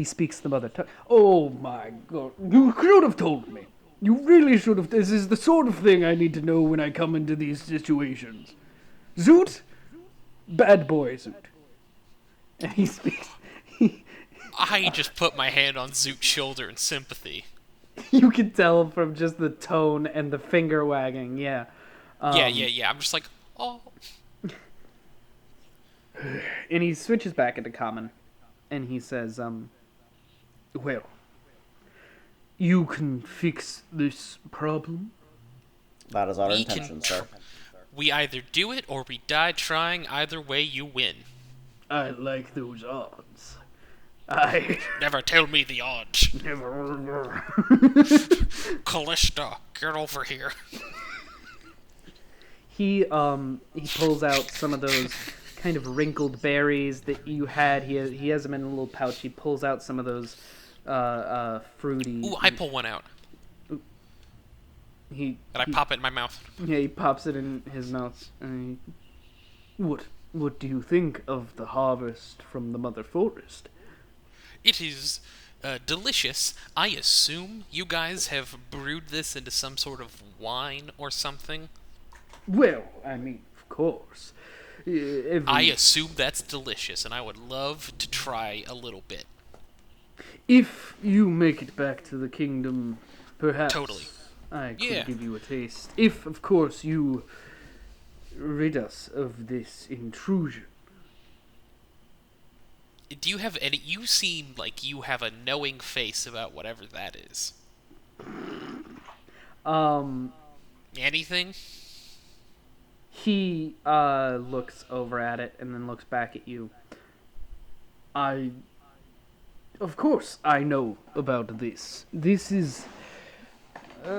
speaks the mother tongue. Oh my god, you should have told me. You really should have. This is the sort of thing I need to know when I come into these situations. Zoot, bad boy Zoot. And he speaks. I just put my hand on Zoot's shoulder in sympathy. You can tell from just the tone and the finger wagging, yeah. Yeah. I'm just like, oh. And he switches back into common, and he says, well, you can fix this problem? That is our intention, sir. We either do it or we die trying. Either way, you win. I like those odds. Never tell me the odds. Never. Callista, get over here. He pulls out some of those kind of wrinkled berries that you had. He has them in a little pouch. He pulls out some of those fruity. Ooh, I pull one out. And I pop it in my mouth. Yeah, he pops it in his mouth. And what do you think of the harvest from the Mother Forest? It is delicious. I assume you guys have brewed this into some sort of wine or something. Well, I mean, of course. I assume that's delicious, and I would love to try a little bit. If you make it back to the kingdom, perhaps Totally. I could give you a taste. If, of course, you rid us of this intrusion. Do you have any... You seem like you have a knowing face about whatever that is. Anything? He looks over at it and then looks back at you. Of course, I know about this. This is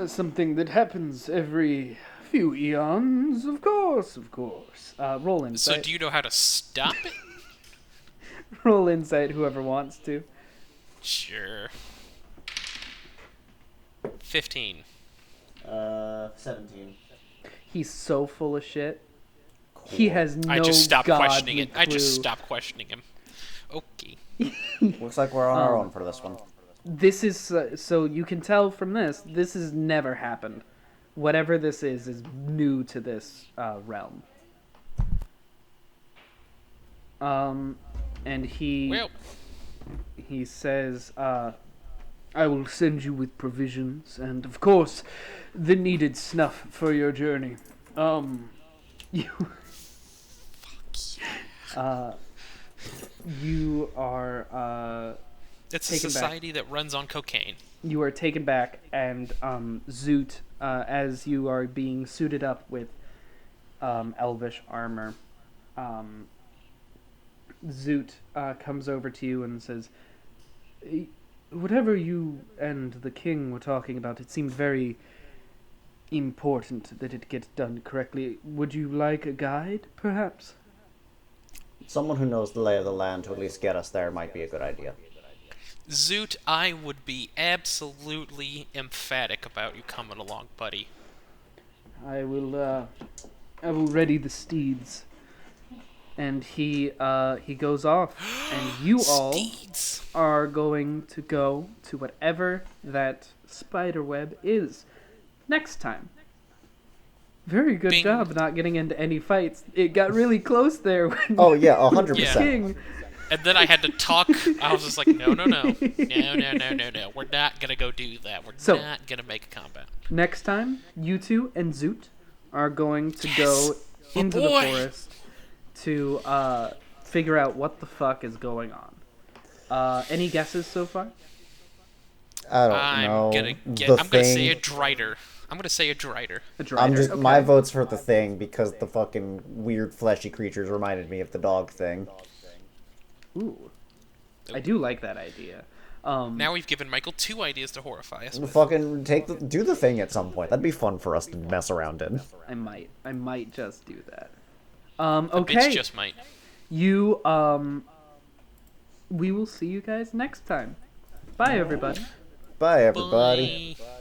something that happens every few eons. Of course. Roll insight. So do you know how to stop it? Roll insight, whoever wants to. Sure. 15. 17. He's so full of shit. Cool. He has no I just stopped questioning it. clue. I just stopped questioning him. Okay. Looks like we're on our own for this one. This is so you can tell from this has never happened. Whatever this is new to this realm. And he says, I will send you with provisions and, of course, the needed snuff for your journey. You are it's a society that runs on cocaine. You are taken back, and Zoot, as you are being suited up with elvish armor, Zoot comes over to you and says, whatever you and the king were talking about, it seemed very important that it get done correctly. Would you like a guide, perhaps? Someone who knows the lay of the land to at least get us there might be a good idea. Zoot, I would be absolutely emphatic about you coming along, buddy. I will ready the steeds. And he goes off, and you all are going to go to whatever that spider web is next time. Very good job not getting into any fights. It got really close there. When 100%. And then I had to talk. I was just like, no. We're not going to go do that. We're not going to make a combat. Next time, you two and Zoot are going to go into the forest to figure out what the fuck is going on. Any guesses so far? I don't know. I'm gonna say a Drider. My vote's for the thing because the fucking weird fleshy creatures reminded me of the dog thing. Ooh. I do like that idea. Now we've given Michael 2 ideas to horrify us with. Fucking do the thing at some point. That'd be fun for us to mess around in. I might just do that. The Okay. bitch just might. We will see you guys next time. Bye, everybody. Bye, everybody. Bye.